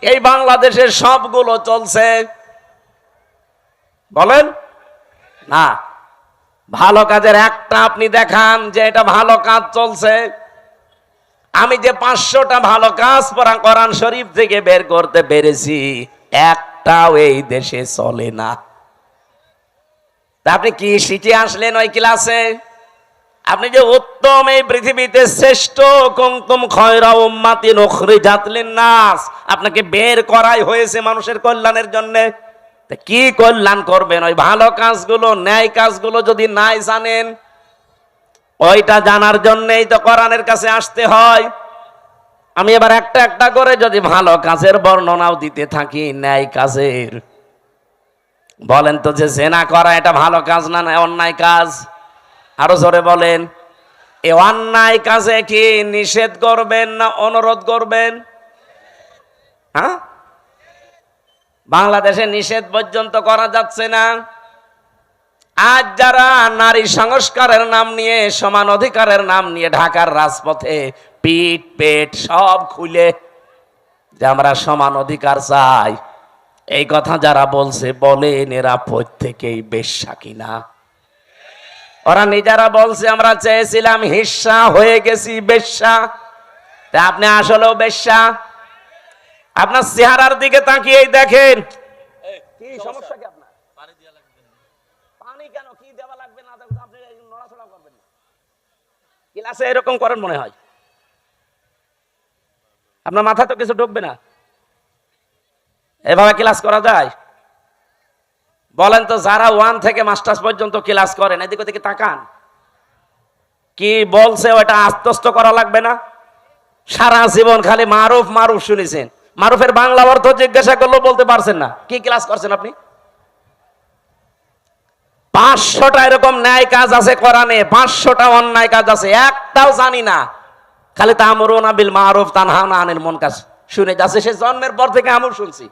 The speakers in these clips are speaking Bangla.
এই বাংলাদেশের সবগুলো চলছে? বলেন না। ভালো কাজের একটা আপনি দেখান যে এটা ভালো কাজ চলছে। আমি যে 500টা ভালো কাজ কোরআন শরীফ থেকে বের করতে পেরেছি, একটাও এই দেশে চলে না। তা আপনি কি শিখে আসলেন ওই ক্লাসে? আপনি যে উত্তম এই পৃথিবীতে শ্রেষ্ঠ কুনতুম খায়রা উম্মাতিন উখরিজাত লিন-নাস, আপনাকে বের করাই হয়েছে মানুষের কল্যাণের জন্য। তা কি কল্যাণ করবেন? ওই ভালো কাজগুলো, ন্যায় কাজগুলো যদি নাই জানেন, ওইটা জানার জন্যই তো কোরআনের কাছে আসতে হয়। আমি এবার একটা একটা করে যদি ভালো কাজের বর্ণনাও দিতে থাকি, ন্যায় কাজের, বলেন তো যে জেনা করা এটা ভালো কাজ না অন্যায় কাজ? আরো জোরে বলেন। এই অন্যায় কাজে কি নিষেধ করবেন না অনুরোধ করবেন? হ্যাঁ, বাংলাদেশে নিষেধ পর্যন্ত করা যাচ্ছে না। আজ যারা নারী সংস্কারের নাম নিয়ে, সমান অধিকারের নাম নিয়ে ঢাকার রাজপথে পিঠ পেট সব খুলে যে আমরা সমান অধিকার চাই, এই কথা যারা বলছে, বলেন এরা প্রত্যেকেই বেশ্যা কিনা? ওরা নিজেরা বলছে আমরা চেয়েছিলাম হিস্সা, হয়ে গেছি বেশ্যা। তা আপনি আসলেও বেশ্যা? আপনার চেহারার দিকে তাকিয়েই দেখেন। কি সমস্যা কি আপনার? পানি কেন? কি দেওয়া লাগবে না দেওয়া, আপনি নড়াচড়া করবেন না। ক্লাসে এরকম করেন মনে হয়? আপনার মাথা তো কিছু ঢুকবে না। এভাবে ক্লাস করা যায়? বলেন তো, যারা 1 থেকে মাস্টার্স পর্যন্ত ক্লাস করেন, এদিকে ওদিকে তাকান। কি বলছে ওটা আত্মস্থ করা লাগবে না? সারা জীবন খালি মারুফ মারুফ শুনেছেন, মারুফের বাংলা অর্থ জিজ্ঞাসা করলেও বলতে পারছেন না। কি ক্লাস করছেন আপনি? 500টা এরকম ন্যায় কাজ আছে কোরআনে, 500টা অন্যায় কাজ আছে, একটাও জানি না। খালি তা'মুরুনা বিল মারুফ তানহাউনা আনিল মুনকার শুনে যাচ্ছে, সে জন্মের পর থেকে আমল শুনছি।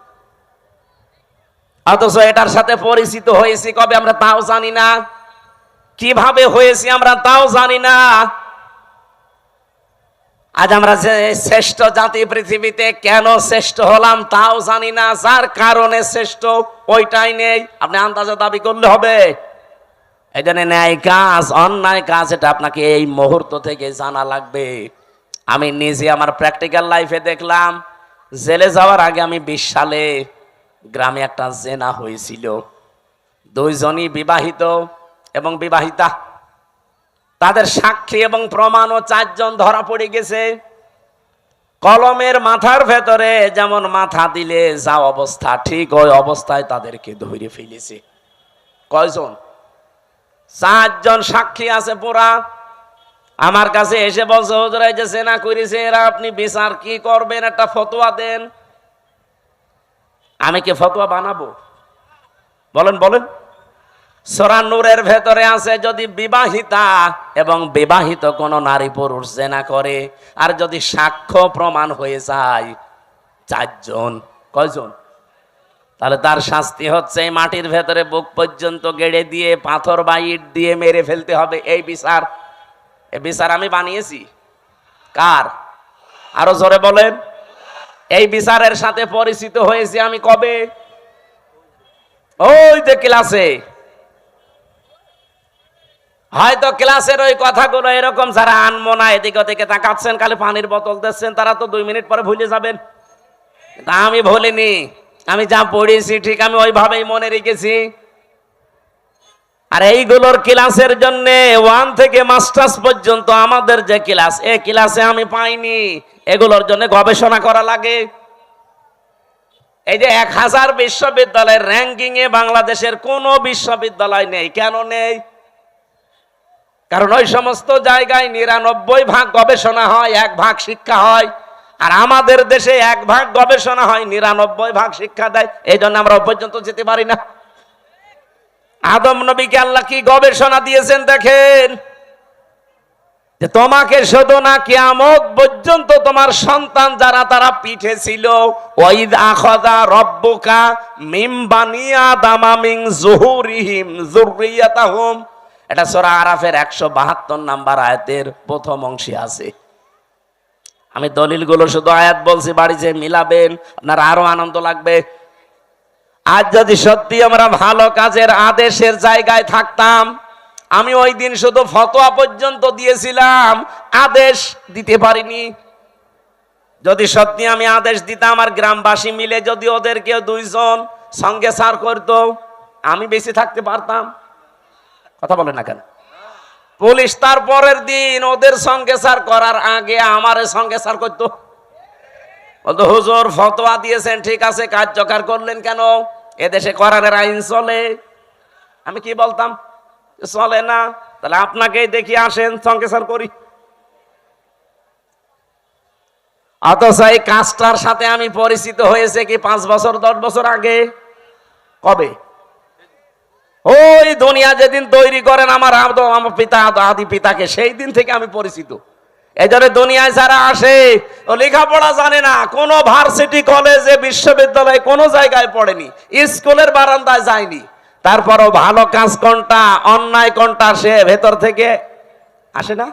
অথচ এটার সাথে পরিচিত হয়েছি কবে আমরা তাও জানি না। কিভাবে হয়েছি আমরা তাও জানি না। আজ আমরা যে শ্রেষ্ঠ জাতি পৃথিবীতে, কেন শ্রেষ্ঠ হলাম তাও জানি না। যার কারণে শ্রেষ্ঠ ওইটাই নেই, আপনি আন্দাজে দাবি করলে হবে? এই জন্য ন্যায় কাজ অন্যায় কাজ এটা আপনাকে এই মুহূর্ত থেকে জানা লাগবে। আমি নিজে আমার প্র্যাকটিক্যাল লাইফে দেখলাম। জেলে যাওয়ার আগে আমি 20 সালে গ্রামে একটা জেনা হয়েছিল। 2 জনই বিবাহিত এবং বিবাহিতা, তাদের সাক্ষী এবং প্রমাণও 4 জন ধরা পড়ে গেছে। কলমের মাথার ভেতরে যেমন মাথা দিলে যা অবস্থা, ঠিক ওই অবস্থায় তাদেরকে ধরে ফেলেছে। কয়জন? 4 জন সাক্ষী আছে পুরা। আমার কাছে এসে বলছে, হুজুর এই যে জেনা করেছে এরা, আপনি বিচার কি করবেন, একটা ফতোয়া দেন। আমি কি ফতোয়া বানাবো? বলেন বলেন। সূরা নূরের ভেতরে আছে, যদি বিবাহিতা এবং বিবাহিত কোন নারী পুরুষ জেনা করে, আর যদি সাক্ষ্য প্রমাণ হয়ে যায় 4 জন, কয়জন? তাহলে তার শাস্তি হচ্ছে মাটির ভেতরে বুক পর্যন্ত গেড়ে দিয়ে পাথর বা ইট দিয়ে মেরে ফেলতে হবে। এই বিচার, এই বিচার আমি বানিয়েছি। কার? আরো জোরে বলেন। এই বিচারের সাথে পরিচিত হয়েছি আমি কবে? ওই যে ক্লাসে। হয়তো ক্লাসের ওই কথাগুলো এরকম যারা আনমো না, এদিকে ওদিকে তাকাচ্ছেন, খালি পানির বোতল দিচ্ছেন, তারা তো 2 মিনিট পরে ভুলে যাবেন। তা আমি ভুলিনি, আমি যা পড়েছি ঠিক আমি ওইভাবেই মনে রেখেছি। আর এইগুলোর ক্লাসের জন্য 1 থেকে মাস্টার্স পর্যন্ত আমাদের যে ক্লাস, এই ক্লাসে আমি পাইনি। এগুলোর জন্য গবেষণা করা লাগে। এই যে 1000 বিশ্ববিদ্যালয়ের র্যাঙ্কিং এ বাংলাদেশের কোন বিশ্ববিদ্যালয় নেই। কেন নেই? কারণ ওই সমস্ত জায়গায় 99% গবেষণা হয়, 1% শিক্ষা হয়। আর আমাদের দেশে 1% গবেষণা হয়, 99% শিক্ষা দেয়। এই জন্য আমরা ওই পর্যন্ত যেতে পারি না। আদম নবীকে আল্লাহ কি গবেষণা দিয়েছেন দেখেন, যে তোমাকে শুধু না কিয়ামত পর্যন্ত তোমার সন্তান যারা তারা পিঠে ছিল, ওয়াইদ আখাযা রাব্বুকা মিন বানি আদামা মিন যুহুরিহিম যুররিয়াতাহুম, এটা সূরা আরাফের 172 নম্বর আয়াতের প্রথম অংশে আছে। আমি দলিলগুলো শুধু আয়াত বলছি, বাড়িতে মিলাবেন, আপনার আরো আনন্দ লাগবে। আজ যদি সত্যি আমরা ভালো কাজের আদেশের জায়গায় থাকতাম, আমি ওই দিন শুধু ফতোয়া পর্যন্ত দিয়েছিলাম, আদেশ দিতে পারিনি। যদি সত্যি আমি আদেশ দিতাম আর গ্রামবাসী মিলে যদি ওদেরকে 2 জন সঙ্গে সার করতো, আমি বেঁচে থাকতে পারতাম? কথা বলে না কেন? পুলিশ তার পরের দিন ওদের সঙ্গে সার করার আগে আমার সঙ্গে সার করতো, বলতো হুজুর ফতোয়া দিয়েছেন ঠিক আছে, কার্যকর করলেন কেন? এদেশে কোরআনের আইন চলে। আমি কি বলতাম? চলে না, তাহলে আপনাকেই দেখি আসেন সঙ্গে সার করি। অথচ এই কাজটার সাথে আমি পরিচিত হয়েছে কি 5 বছর 10 বছর আগে? কবে? ওই দুনিয়া যেদিন তৈরি করেন আমার পিতা আদি পিতাকে, সেই দিন থেকে আমি পরিচিত। এই জন্য দুনিয়ায় যারা আসে ও লেখাপড়া জানে না, কোনো ভার্সিটি কলেজে বিশ্ববিদ্যালয়ে কোনো জায়গায় পড়েনি, স্কুলের বারান্দায় যায়নি, তারপরও ভালো কাজ কোনটা অন্যায় কোনটা সে ভেতর থেকে আসে না।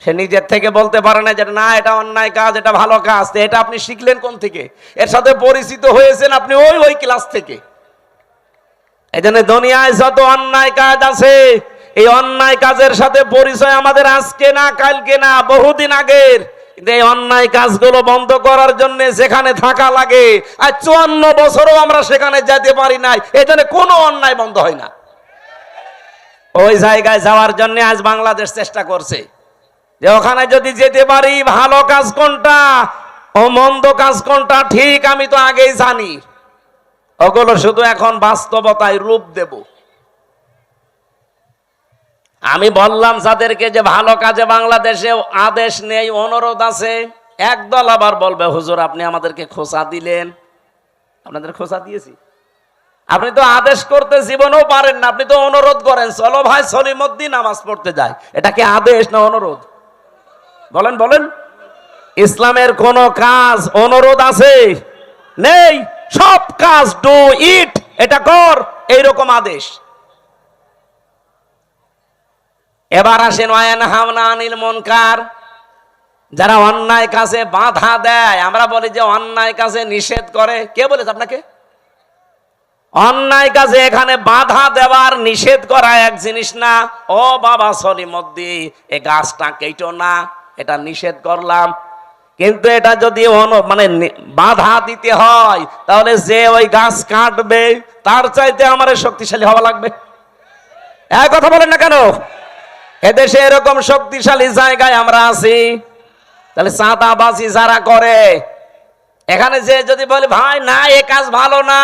সে নিজের থেকে বলতে পারে না যে না এটা অন্যায় কাজ, এটা ভালো কাজ। এটা আপনি শিখলেন কোন থেকে? এর সাথে পরিচিত হয়েছেন আপনি ওই ক্লাস থেকে। এই জন্য দুনিয়ায় যত অন্যায় কাজ আছে, এই অন্যায় কাজের সাথে পরিচয় আমাদের আজকে না, কালকে না, বহুদিন আগের। কিন্তু এই অন্যায় কাজগুলো বন্ধ করার জন্য যেখানে থাকা লাগে, আর 54 বছরও আমরা সেখানে যেতে পারি নাই, এই জন্য কোনো অন্যায় বন্ধ হয় না। ওই জায়গায় যাওয়ার জন্য আজ বাংলাদেশ চেষ্টা করছে যে ওখানে যদি যেতে পারি, ভালো কাজ কোনটা ও মন্দ কাজ কোনটা ঠিক আমি তো আগেই জানি, ওগুলো শুধু এখন বাস্তবতায় রূপ দেব। আমি বললাম যাদেরকে যে ভালো কাজে বাংলাদেশে আদেশ নেই, অনুরোধ আছে, একদল আবার বলবে হুজুর আপনি আমাদেরকে খোঁচা দিলেন। আপনাদের খোঁচা দিয়েছি? আপনি তো আদেশ করতে জীবনেও পারেন না, আপনি তো অনুরোধ করেন, চলো ভাই সলিমুদ্দিন নামাজ পড়তে যায়। এটা কি আদেশ না অনুরোধ? বলেন বলেন। ইসলামের কোন কাজ অনুরোধ আছে? নেই। সব কাজ ডু ইট, এটা কর, এইরকম আদেশ। এবার আসেন ওয়ায়ানহাউনা আনিল মুনকার, যারা অন্যায় কাজে বাধা দেয়। আমরা বলি যে অন্যায় কাজে নিষেধ করে, কে বলেছে আপনাকে? অন্যায় কাজে এখানে বাধা দেওয়ার নিষেধ করা এক জিনিস না। ও বাবা সলিমুদ্দিন এই গাছটা কেটো না, এটা নিষেধ করলাম। কিন্তু এটা যদি মানে বাধা দিতে হয়, তাহলে যে ওই গাছ কাটবে তার চাইতে আমার শক্তিশালী হওয়া লাগবে। এক কথা বলেন না কেন? এদেশে এরকম শক্তিশালী জায়গায় আমরা আছি। তাহলে চাঁদাবাজি যারা করে, এখানে যে যদি বলে ভাই না এ কাজ ভালো না,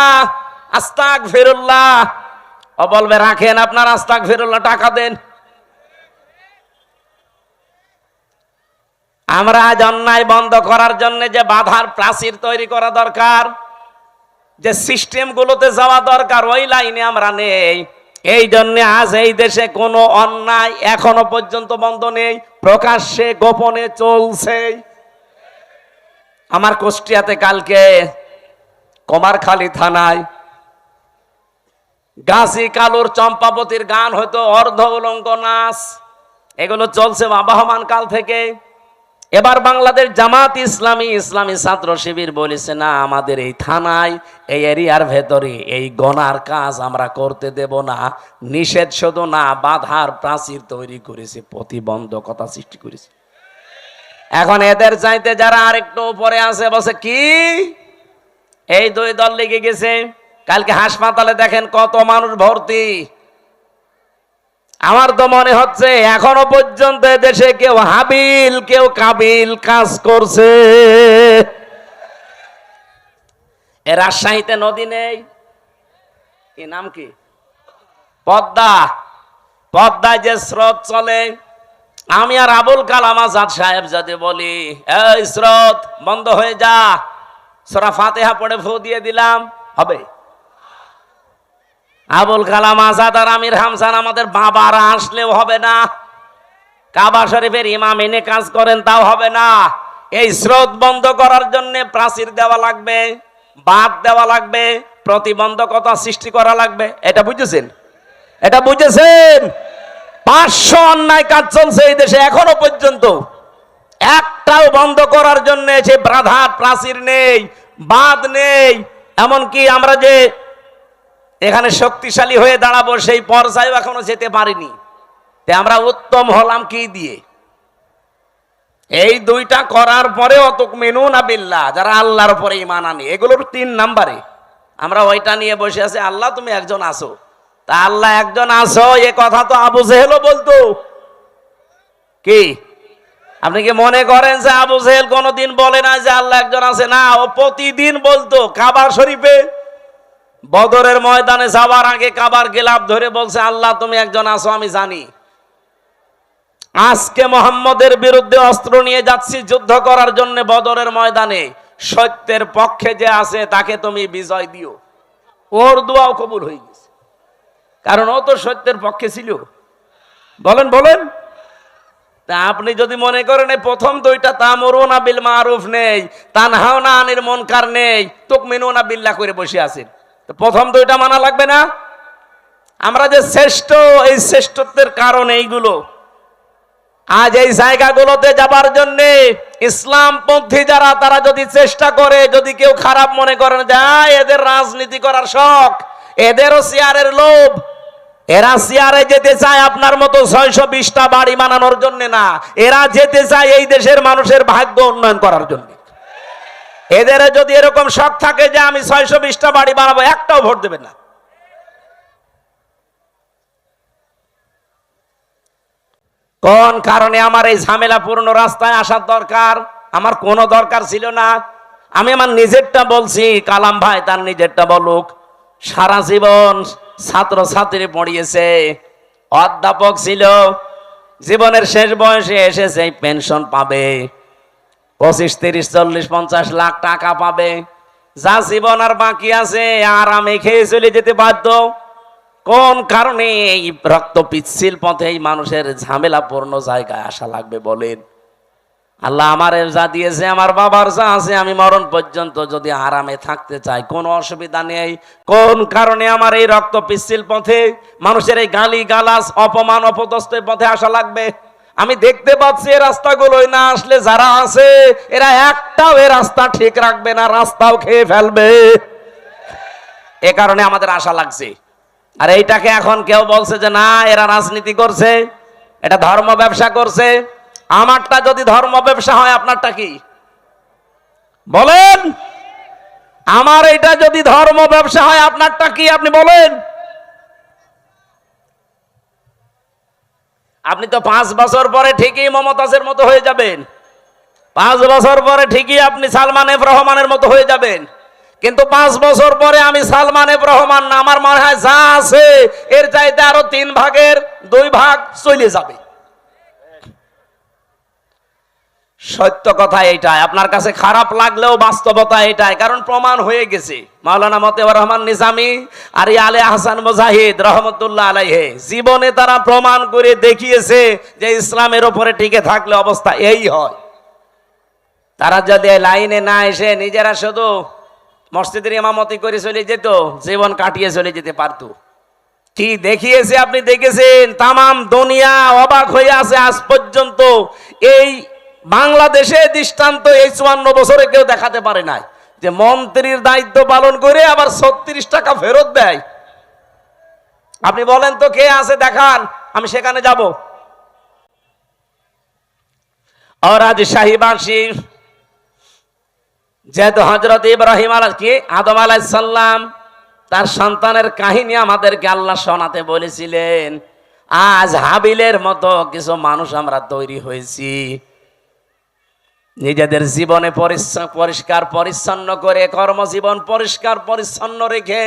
আস্তাগফিরুল্লাহ, ও বলবে রাখেন আপনার আস্তাগফিরুল্লাহ, টাকা দেন। আমরা আজ অন্যায় বন্ধ করার জন্য যে বাধার প্রাচীর তৈরি করা দরকার, যে সিস্টেম গুলোতে যাওয়া দরকার, ওই লাইনে আমরা নেই। এই জন্য আজ এই দেশে কোনো অন্যায় এখনো পর্যন্ত বন্ধ নেই, প্রকাশ্যে গোপনে চলছে। আমার কুষ্টিয়াতে কালকে কুমারখালী থানায় গাছি কালুর চম্পাবতীর গান হয়তো অর্ধ উলঙ্গ নাচ, এগুলো চলছে আবহমান কাল থেকে। এবার বাংলাদেশ জামাত ইসলামী ইসলামী ছাত্র শিবির বলেছে না, আমাদের এই থানায় এই এরিয়ার ভেতরে এই গনার কাজ আমরা করতে দেব না। নিষেধ শুধু না, বাধার প্রাচীর তৈরি করেছে, প্রতিবন্ধকতা সৃষ্টি করেছে। এখন এদের চাইতে যারা আরেকটু উপরে আছে বসে কি এই 2 দল লেগে গেছে। কালকে হাসপাতালে দেখেন কত মানুষ ভর্তি। আমার তো মনে হচ্ছে এখনো পর্যন্ত দেশে কেউ হাবিল কেউ কাবিল কাজ করছে। এ রাজশাহীতে নদী নেই, কি নাম কি? পদ্মা। পদ্মায় যে স্রোত চলে, আমি আর আবুল কালাম আজাদ সাহেব যদি বলি এই স্রোত বন্ধ হয়ে যা, সূরা ফাতিহা পড়ে ফু দিয়ে দিলাম, হবে? আবুল কালাম আজাদ আর আমির হামজান আমাদের বাবারা আসলেও হবে না। কাবা শরীফের ইমাম এনে কাজ করেন, তাও হবে না। এই স্রোত বন্ধ করার জন্য প্রাচীর দেওয়া লাগবে, বাঁধ দেওয়া লাগবে, প্রতিবন্ধকতা সৃষ্টি করা লাগবে। এটা বুঝেছেন? এটা বুঝেছেন? 500 অন্যায় কাজ চলছে এই দেশে এখনো পর্যন্ত। একটাও বন্ধ করার জন্য সে বাধা প্রাচীর নেই, বাঁধ নেই। এমনকি আমরা যে এখানে শক্তিশালী হয়ে দাঁড়াবো সেই পর্যায়ে এখনো যেতে পারিনি। আমরা উত্তম হলাম কি দিয়ে? এই দুইটা করার পরে তুমিনুনা বিল্লাহ, যারা আল্লাহর উপরে ঈমান আনে, এগুলোর 3 নাম্বারে আমরা ওইটা নিয়ে বসে আছি। আল্লাহ তুমি একজন আছো, তা আল্লাহ একজন আছো এ কথা তো আবু জেহেলও বলতো। কি আপনি কি মনে করেন যে আবু জেহেল কোনদিন বলে না যে আল্লাহ একজন আছে? না, ও প্রতিদিন বলতো। কাবা শরীফে বদরের ময়দানে যাওয়ার আগে কাবার গিলাফ ধরে বলছে, আল্লাহ তুমি একজন আছো আমি জানি। আজকে মোহাম্মদের বিরুদ্ধে অস্ত্র নিয়ে যাচ্ছি যুদ্ধ করার জন্য বদরের ময়দানে, সত্যের পক্ষে যে আছে তাকে তুমি বিজয় দিও। ওর দোয়াও কবুল হয়ে গেছে, কারণ ও তো সত্যের পক্ষে ছিল। বলেন বলেন। তা আপনি যদি মনে করেন এই প্রথম দুইটা তা'মুরুনা বিল মারুফ নেই, তানহাউনা আনিল মুনকার নেই, তুমিনুনা বিল্লাহ করে বসে আছেন, তো প্রথম দুইটা মানা লাগবে না? আমরা যে শ্রেষ্ঠ, এই শ্রেষ্ঠত্বের কারণ এইগুলো। আজ এই জায়গাগুলোতে যাবার জন্য ইসলামপন্থী যারা, তারা যদি চেষ্টা করে, যদি কেউ খারাপ মনে করেন যে এদের রাজনীতি করার শখ, এদেরও চেয়ারের লোভ, এরা চেয়ারে যেতে চায় আপনার মতো 620টা বাড়ি বানানোর জন্য না, এরা যেতে চায় এই দেশের মানুষের ভাগ্য উন্নয়ন করার জন্য। এদের যদি এরকম শখ থাকে যে আমি 620টা বাড়ি বানাবো, একটাও ভোট দেবে না। কোন কারণে আমার এই ঝামেলাপূর্ণ রাস্তায় আসার দরকার? আমার কোনো দরকার ছিল না। আমি আমার নিজেরটা বলছি, কালাম ভাই তার নিজেরটা বলুক। সারা জীবন ছাত্র ছাত্রী পড়িয়েছে, অধ্যাপক ছিল, জীবনের শেষ বয়সে এসেছে পেনশন পাবে, 25, 30, 40, 50 লাখ টাকা পাবে। যা জীবন আর বাকি আছে আরামে খেয়ে চলে যেতে বাধ্য। কোন কারণে এই রক্ত পিচ্ছিল পথে এই মানুষের ঝামেলাপূর্ণ জায়গায় আসা লাগবে বলেন? আল্লাহ আমার যা দিয়েছে, আমার বাবার যা আছে, আমি মরণ পর্যন্ত যদি আরামে থাকতে চাই কোনো অসুবিধা নেই। কোন কারণে আমার এই রক্ত পিচ্ছিল পথে মানুষের এই গালি গালাজ, অপমান, অপদস্থের পথে আসা লাগবে? আমি দেখতে পাচ্ছি এই রাস্তাগুলোই না আসলে যারা আছে এরা একটাও এই রাস্তা ঠিক রাখবে না, রাস্তাও খেয়ে ফেলবে। এ কারণে আমাদের আশা লাগছে। আর এইটাকে এখন কেউ বলছে যে না এরা রাজনীতি করছে, এটা ধর্ম ব্যবসা করছে। আমারটা যদি ধর্ম ব্যবসা হয়, আপনারটা কি বলেন? আমার এটা যদি ধর্ম ব্যবসা হয়, আপনারটা কি আপনি বলেন? আপনি তো 5 বছর পরে ঠিকই মমতাজের মতো হয়ে যাবেন, 5 বছর পরে ঠিকই আপনি সালমান এফ রহমানের মতো হয়ে যাবেন। কিন্তু 5 বছর পরে আমি সালমান এফ রহমান না, আমার মনে হয় যা আছে এর চাইতে আরো 3 ভাগের 2 ভাগ চলে যাবে। সত্য কথা এইটাই, আপনার কাছে খারাপ লাগলেও বাস্তবতা এটাই, কারণ প্রমাণ হয়ে গেছে। মাওলানা মতিউর রহমান নিজামী আর আলে আহসান মুজাহিদ রহমতুল্লাহ আলাইহি জীবনে তারা প্রমাণ করে দেখিয়েছে যে ইসলামের উপরে টিকে থাকলে অবস্থা এই হয়। তারা যদি লাইনে না এসে নিজেরা শুধু মসজিদের ইমামতি করে চলে যেত, জীবন কাটিয়ে চলে যেতে পারতো। কি দেখিয়েছে আপনি দেখেছেন, তামাম দুনিয়া অবাক হয়ে আছে আজ পর্যন্ত। এই বাংলাদেশে দৃষ্টান্ত এই 54 বছরে কেউ দেখাতে পারে নাই যে মন্ত্রীর দায়িত্ব পালন করে আবার 36 টাকা ফেরত দেয়। আপনি বলেন তো কে আছে দেখান, আমি সেখানে যাব। আর আজ শাহীবাসী যেহেতু হযরত ইব্রাহিম আদম আলাইহিস সালাম তার সন্তানের কাহিনী আমাদেরকে আল্লাহ শোনাতে বলেছিলেন, আজ হাবিলের মতো কিছু মানুষ আমরা তৈরি হয়েছি। নিজেদের জীবনে পরিষ্কার পরিচ্ছন্ন করে, কর্মজীবন পরিষ্কার পরিচ্ছন্ন রেখে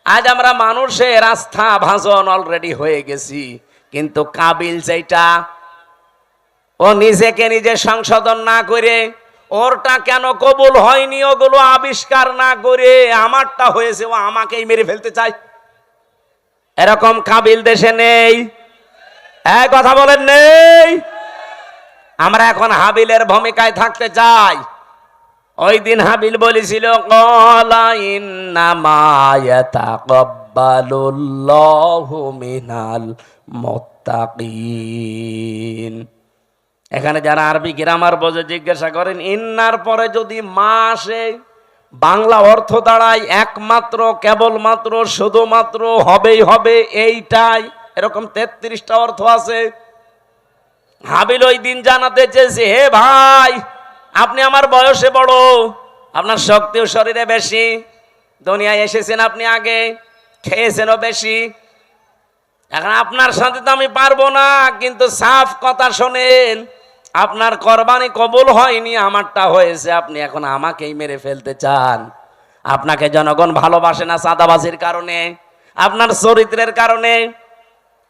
আজ আমরা মানুষের আস্থা ভাজন অলরেডি হয়ে গেছি। কিন্তু কাবিল যেটা, ও নিজেকে নিজে সংশোধন না করে, ওরটা কেন কবুল হয়নি ওগুলো আবিষ্কার না করে আমারটা হয়েছে, ও আমাকেই মেরে ফেলতে চায়। এরকম কাবিল দেশে নেই? এক কথা বলেন নেই? আমরা এখন হাবিলের ভূমিকায় থাকতে চাই। ওই দিন হাবিল বলেছিল, ক্বালা ইন্নামা ইয়াতাকাব্বালুল্লাহু মিনাল মুত্তাকিন। এখানে যারা আরবি গ্রামার বোঝে জিজ্ঞাসা করেন, ইন্নার পরে যদি মা আসে বাংলা অর্থ দাঁড়ায় একমাত্র, কেবলমাত্র, শুধুমাত্র, হবেই হবে, এইটাই, এরকম 33টা অর্থ আছে। হাবিল ওই দিন জানাতে চেয়েছে, হে ভাই, আপনি আমার বয়সে বড়, আপনার শক্তিও শরীরে বেশি, দুনিয়ায় এসেছেন আপনি আগে, খেয়েছেনও বেশি, এখন আপনার সাথে তো আমি পারবো না, কিন্তু সাফ কথা শোনেন, আপনার কোরবানি কবুল হয়নি, আমারটা হয়েছে, আপনি এখন আমাকেই মেরে ফেলতে চান। আপনাকে জনগণ ভালোবাসে না চাঁদাবাজির কারণে, আপনার চরিত্রের কারণে,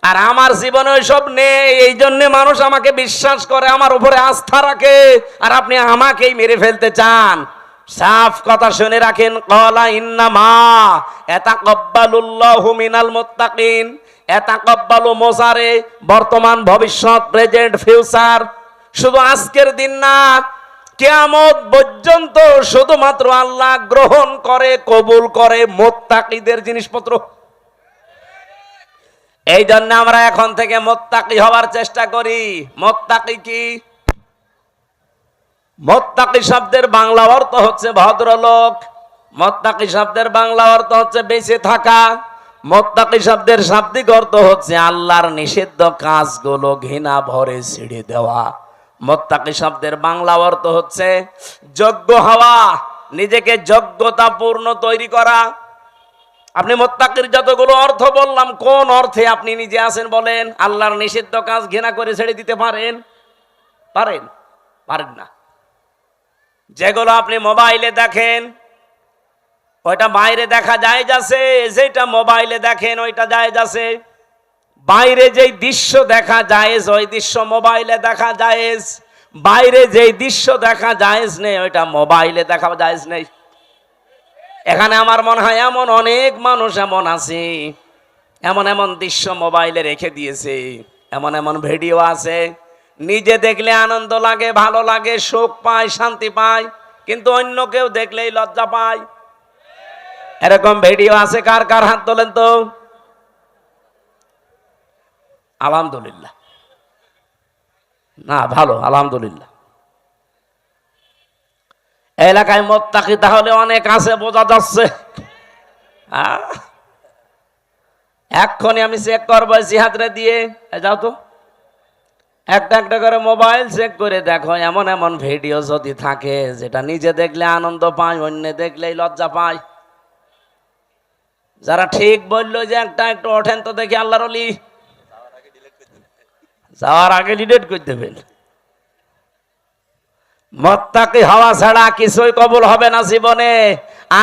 আর আমার জীবনে ওইসব নেই, এই জন্য মানুষ আমাকে বিশ্বাস করে, আমার উপরে আস্থা রাখে, আর আপনি আমাকেই মেরে ফেলতে চান। সাফ কথা শুনে রাখেন, ক্বালা ইন্নামা ইয়াতাকাব্বালুল্লাহু মিনাল মুত্তাকিন। ইয়াতাকাব্বালু মোজারে, বর্তমান, ভবিষ্যৎ, প্রেজেন্ট, ফিউচার, শুধু আজকের দিন না, কিয়ামত পর্যন্ত শুধুমাত্র আল্লাহ গ্রহণ করে, কবুল করে মুত্তাকিদের জিনিসপত্র। এই জন্য আমরা এখন থেকে মুত্তাকি হওয়ার চেষ্টা করি। মুত্তাকি কি? মুত্তাকি শব্দের বাংলা অর্থ হচ্ছে ভদ্রলোক, মুত্তাকি শব্দের বাংলা অর্থ হচ্ছে বেঁচে থাকা, মুত্তাকি শব্দের শাব্দিক অর্থ হচ্ছে আল্লাহর নিষিদ্ধ কাজগুলো ঘৃণা ভরে ছেড়ে দেওয়া। মুত্তাকি শব্দের বাংলা অর্থ হচ্ছে যোগ্য হওয়া, নিজেকে যোগ্যতাপূর্ণ তৈরি করা। আপনি মুত্তাকির যতগুলো অর্থ বললাম, কোন অর্থে আপনি নিজে আছেন বলেন? আল্লাহর নিষিদ্ধ কাজ ঘৃণা করে ছেড়ে দিতে পারেন? পারেন? পারেন না। যেগুলো আপনি মোবাইলে দেখেন ওইটা বাইরে দেখা যায় যাচ্ছে, যেটা মোবাইলে দেখেন ওইটা যায় যাচ্ছে। বাইরে যেই দৃশ্য দেখা যায় ওই দৃশ্য মোবাইলে দেখা যায়, বাইরে যেই দৃশ্য দেখা যায় নেই ওইটা মোবাইলে দেখা যায় নেই। এখানে আমার মনে হয় এমন অনেক মানুষ এমন আছে, এমন এমন দৃশ্য মোবাইলে রেখে দিয়েছে, এমন এমন ভিডিও আছে, নিজে দেখলে আনন্দ লাগে, ভালো লাগে, সুখ পায়, শান্তি পায়, কিন্তু অন্য কেউ দেখলেই লজ্জা পায়। এরকম ভিডিও আছে, কার কার হাত তোলেন তো? আলহামদুলিল্লাহ। না, ভালো, আলহামদুলিল্লাহ। এলাকায় মুত্তাকি তাহলে অনেক আছে, বোঝা যাচ্ছে। এক্ষুনি আমি চেক করবো জিহাদরে দিয়ে, যাও তো একটা একটা করে মোবাইল চেক করে দেখো, এমন এমন ভিডিও যদি থাকে যেটা নিজে দেখলে আনন্দ পায়, অন্য দেখলেই লজ্জা পায়। যারা ঠিক বললো যে একটা একটু ওঠেন তো দেখি আল্লাহর ওলি, যাওয়ার আগে ডিলিট করে দেবেন। মুত্তাকি হওয়া ছাড়া কিছুই কবুল হবে না জীবনে।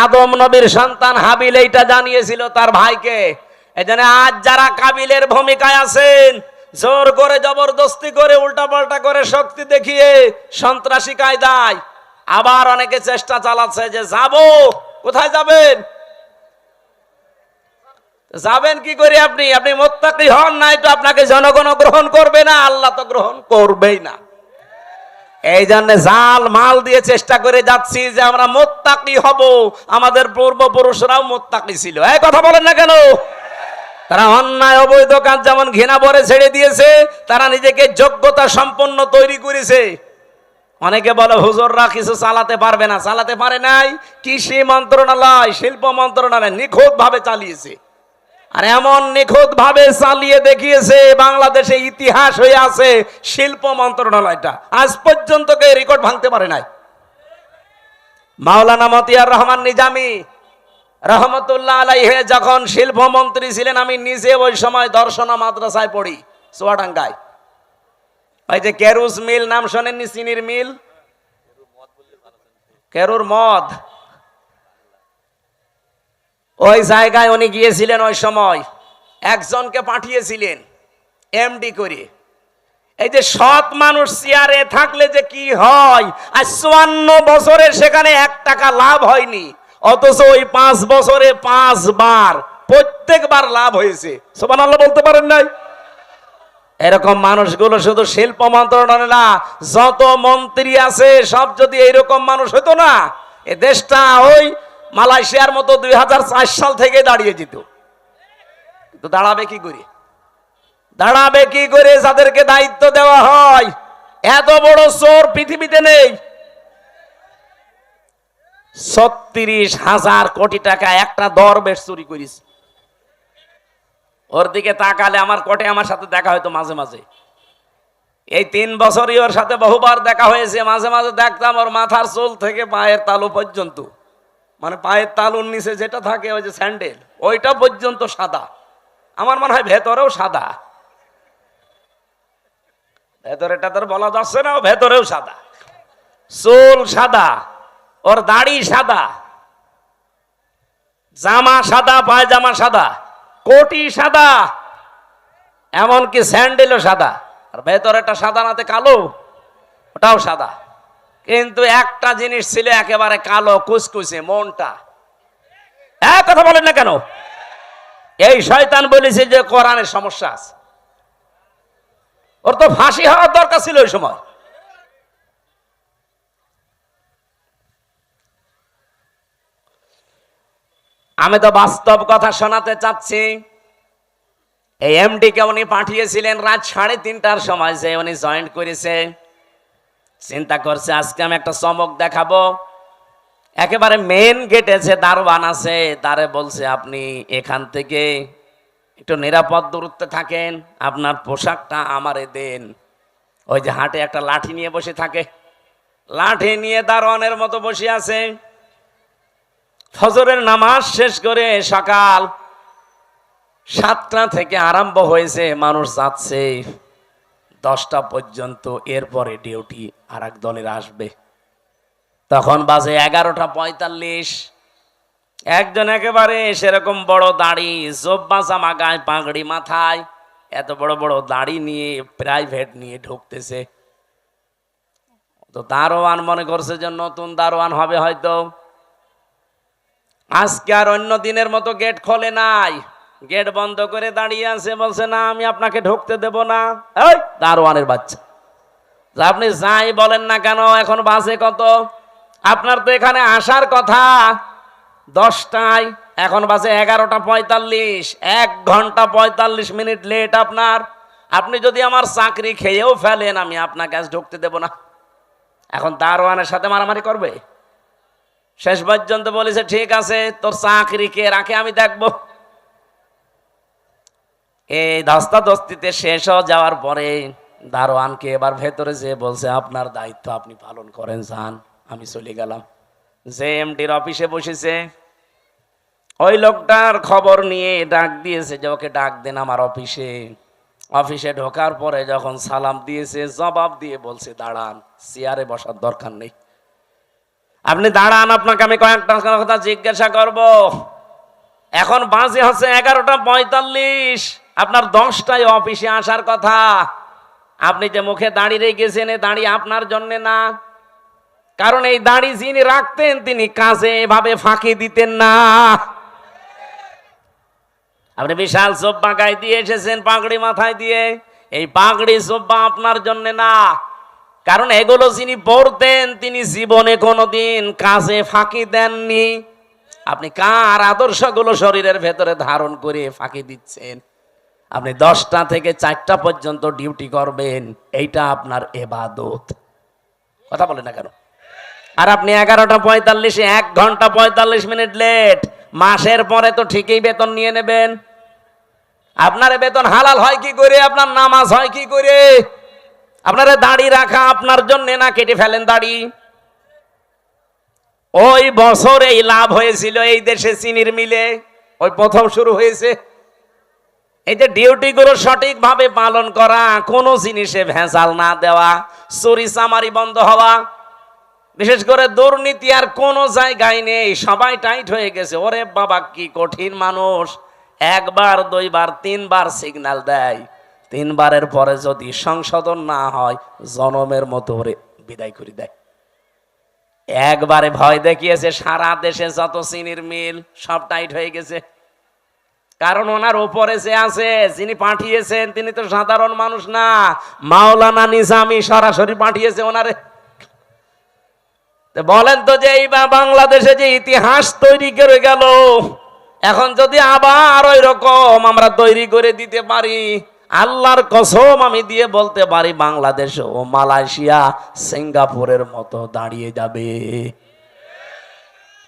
আদম নবীর সন্তান হাবিল এইটা জানিয়েছিল তার ভাইকে। এজন্য আজ যারা কাবিলের ভূমিকায় আছেন, জোর করে, জবরদস্তি করে, উল্টা পাল্টা করে, শক্তি দেখিয়ে, সন্ত্রাসী কায়দায়, আবার অনেকে চেষ্টা চালাচ্ছে যে যাব। কোথায় যাবেন? যাবেন কি করে? আপনি আপনি মুত্তাকি হন নাই তো আপনাকে জনগণ গ্রহণ করবে না, আল্লাহ তো গ্রহণ করবেই না। এই জন্য জাল মাল দিয়ে চেষ্টা করে যাচ্ছি যে আমরা মুত্তাকি হব। আমাদের পূর্বপুরুষরাও মুত্তাকি ছিল। এই কথা বলেন না কেন? তারা অন্যায় অবৈধ কাজ যেমন ঘৃণা ভরে ছেড়ে দিয়েছে, তারা নিজেকে যোগ্যতা সম্পন্ন তৈরি করেছে। অনেকে বলে হুজুররা কিছু চালাতে পারবে না, চালাতে পারে নাই। কৃষি মন্ত্রণালয়, শিল্প মন্ত্রণালয় নিখুঁত ভাবে চালিয়েছে, আর এমন নিখুঁত ভাবে চালিয়ে দেখিয়েছে, বাংলাদেশে ইতিহাস হয়ে আছে শিল্প মন্ত্রণালয়টা, আজ পর্যন্ত কেউ রেকর্ড ভাঙতে পারে নাই। মাওলানা মতিয়ার রহমান নিজামী রহমতুল্লাহ আলাইহি যখন শিল্পমন্ত্রী ছিলেন, আমি নিজে ওই সময় দর্শনা মাদ্রাসায় পড়ি চুয়াডাঙ্গায়। ওই যে কেরুস মিল নাম শোনেননি? চিনির মিল, কেরুর মদ, ওই জায়গায় উনি গিয়েছিলেন। ওই সময় একজনকে পাঠিয়েছিলেন এমডি করে। এই যে সৎ মানুষ চেয়ারে থাকলে যে কি হয়, আর 54 বছরের সেখানে 1 টাকা লাভ হয়নি, অথচ ওই 5 বছরে 5 বার প্রত্যেকবার লাভ হয়েছে। সুবহানাল্লাহ বলতে পারেন নাই? এরকম মানুষগুলো শুধু শিল্প মন্ত্রণালয় না, যত মন্ত্রী আছে সব যদি এইরকম মানুষ হতো না, এ দেশটা ওই মালয়েশিয়ার মতো 2004 সাল থেকে দাঁড়িয়ে যেত। তো দাঁড়াবে কি করে? দাঁড়াবে কি করে? যাদেরকে দায়িত্ব দেওয়া হয় এত বড় চোর পৃথিবীতে নেই। 36,000 কোটি টাকা একটা দরবেশ চুরি করিস। ওর দিকে তাকালে আমার কোটে আমার সাথে দেখা হয়তো মাঝে মাঝে। এই 3 বছরই ওর সাথে বহুবার দেখা হয়েছে। মাঝে মাঝে দেখতাম ওর মাথার চুল থেকে পায়ের তালু পর্যন্ত, মানে পায়ের তালুর নিচে যেটা থাকে ওই যে স্যান্ডেল, ওইটা পর্যন্ত সাদা। আমার মনে হয় ভেতরেও সাদা। ভেতরেটা তোর বলা যাচ্ছে না, ভেতরেও সাদা। চুল সাদা, ওর দাড়ি সাদা, জামা সাদা, পায়জামা সাদা, কোটি সাদা, এমনকি স্যান্ডেলও সাদা। আর ভেতরেটা সাদা নাতে কালো, ওটাও সাদা। কিন্তু একটা জিনিস ছিল একেবারে কালো কুচকুচে, মনটা। এক কথা বলেন না কেন? এই শয়তান বলেছে যে কোরআনের সমস্যা আছে। ওর তো ফাঁসি হওয়ার দরকার ছিল ওই সময়। আমি তো বাস্তব কথা শোনাতে চাচ্ছি। এই এমডি কে উনি পাঠিয়েছিলেন রাত 3:30টার সময়, যে উনি জয়েন্ট করেছে। চিন্তা করছে আজকে আমি একটা চমক দেখাবো। একেবারে মেন গেটে যে দারোয়ান আছে তারে বলছে আপনি এখান থেকে একটু নিরাপদ দূরত্বে থাকেন, আপনার পোশাকটা আমারে দেন। ওই যে হাটে একটা লাঠি নিয়ে বসে থাকে, লাঠি নিয়ে দারোয়ানের মতো বসে আছে। ফজরের নামাজ শেষ করে সকাল 7টা থেকে আরম্ভ হয়েছে, মানুষ যাচ্ছে 10টা পর্যন্ত। এরপরে ডিউটি আর এক দলের আসবে। তখন বাজে 11:45। একজন একেবারে সেরকম বড় দাড়ি, জব্বা জামা গায়ে, পাগড়ি মাথায়, এত বড় বড় দাড়ি নিয়ে প্রাইভেট নিয়ে ঢুকতেছে। তো দারোয়ান মনে করছে যে নতুন দারোয়ান হবে হয়তো। আজকে আর অন্য দিনের মতো গেট খোলে নাই, গেট বন্ধ করে দাঁড়িয়ে আছে। বলছে না আমি আপনাকে ঢুকতে দেব না। এই দারোয়ানের বাচ্চা, আপনি যাই বলেন না কেন, এখন বাজে কত? আপনার তো এখানে আসার কথা 10টায়, এখন বাজে 11:45, 1 ঘন্টা 45 মিনিট লেট আপনার। আপনি যদি আমার চাকরি খেয়েও ফেলেন আমি আপনাকে আজ ঢুকতে দেব না। এখন দারোয়ানের সাথে মারামারি করবে? শেষ পর্যন্ত বলেছে ঠিক আছে, তোর চাকরি কে রাখে আমি দেখব। এই ধস্তাধস্তিতে শেষ হয়ে যাওয়ার পরে দারোয়ানকে এবার ভেতরে যে বলছে আপনার দায়িত্ব আপনি পালন করেন, যান। আমি চলে গেলাম। যে এমডির অফিসে বসেছে ওই লোকটার খবর নিয়ে ডাক দিয়েছে যে ওকে ডাক দেন আমার অফিসে। অফিসে ঢোকার পরে যখন সালাম দিয়েছে, জবাব দিয়ে বলছে দাঁড়ান, চেয়ারে বসার দরকার নেই, আপনি দাঁড়ান, আপনাকে আমি কয়েকটা কথা জিজ্ঞাসা করব। এখন বাজে হচ্ছে 11:45, আপনার 10টায় অফিসে আসার কথা। আপনি যে মুখে দাঁড়িয়ে রেখেছেন, এই দাঁড়ি আপনার জন্য না। কারণ এই দাঁড়ি যিনি রাখতেন তিনি কাজে এভাবে ফাঁকি দিতেন না। আপনি বিশাল জব্বা গায়ে দিয়ে এসেছেন, পাগড়ি মাথায় দিয়ে। এই পাগড়ি জব্বা আপনার জন্য না, কারণ এগুলো যিনি পড়তেন তিনি জীবনে কোনোদিন কাজে ফাঁকি দেননি। আপনি কার আদর্শগুলো শরীরের ভেতরে ধারণ করে ফাঁকি দিচ্ছেন? আপনি 10টা থেকে 4টা পর্যন্ত ডিউটি করবেন, এইটা আপনার ইবাদত। কথা বলে না কেন? আর আপনি 11:45, 1 ঘন্টা 45 মিনিট লেট। মাসের পরে তো ঠিকই বেতন নিয়ে নেবেন। আপনার বেতন হালাল হয় কি করে? আপনার নামাজ হয় কি করে? আপনার দাড়ি রাখা আপনার জন্য না, কেটে ফেলেন দাড়ি। ওই বছর এই লাভ হয়েছিল এই দেশে চিনির মিলে, ওই প্রথম শুরু হয়েছে। এই যে ডিউটি গুলো সঠিক ভাবে পালন করা, কোন জিনিসে ভেজাল না দেওয়া, চুরি চামারি বন্ধ হওয়া, বিশেষ করে দুর্নীতি আর কোন জায়গায় নেই, সবাই টাইট হয়ে গেছে। ওরে বাবা কি কঠিন মানুষ! 1 বার 2 বার 3 বার সিগন্যাল দেয়, 3 বারের পরে যদি সংশোধন না হয় জনমের মতো ওরে বিদায় করে দেয়। একবারে ভয় দেখিয়েছে, সারা দেশে যত চিনির মিল সব টাইট হয়ে গেছে। কারণ ওনার উপরে যে আছে, যিনি পাঠিয়েছেন তিনি তো সাধারণ মানুষ না, মাওলানা নিজামী সরাসরি পাঠিয়েছে ওনারে। বলেন তো যে এই বাংলাদেশে যে ইতিহাস তৈরি করে গেল, এখন যদি আবার ওই রকম আমরা তৈরি করে দিতে পারি, আল্লাহর কসম আমি দিয়ে বলতে পারি বাংলাদেশ ও মালয়েশিয়া সিঙ্গাপুরের মতো দাঁড়িয়ে যাবে।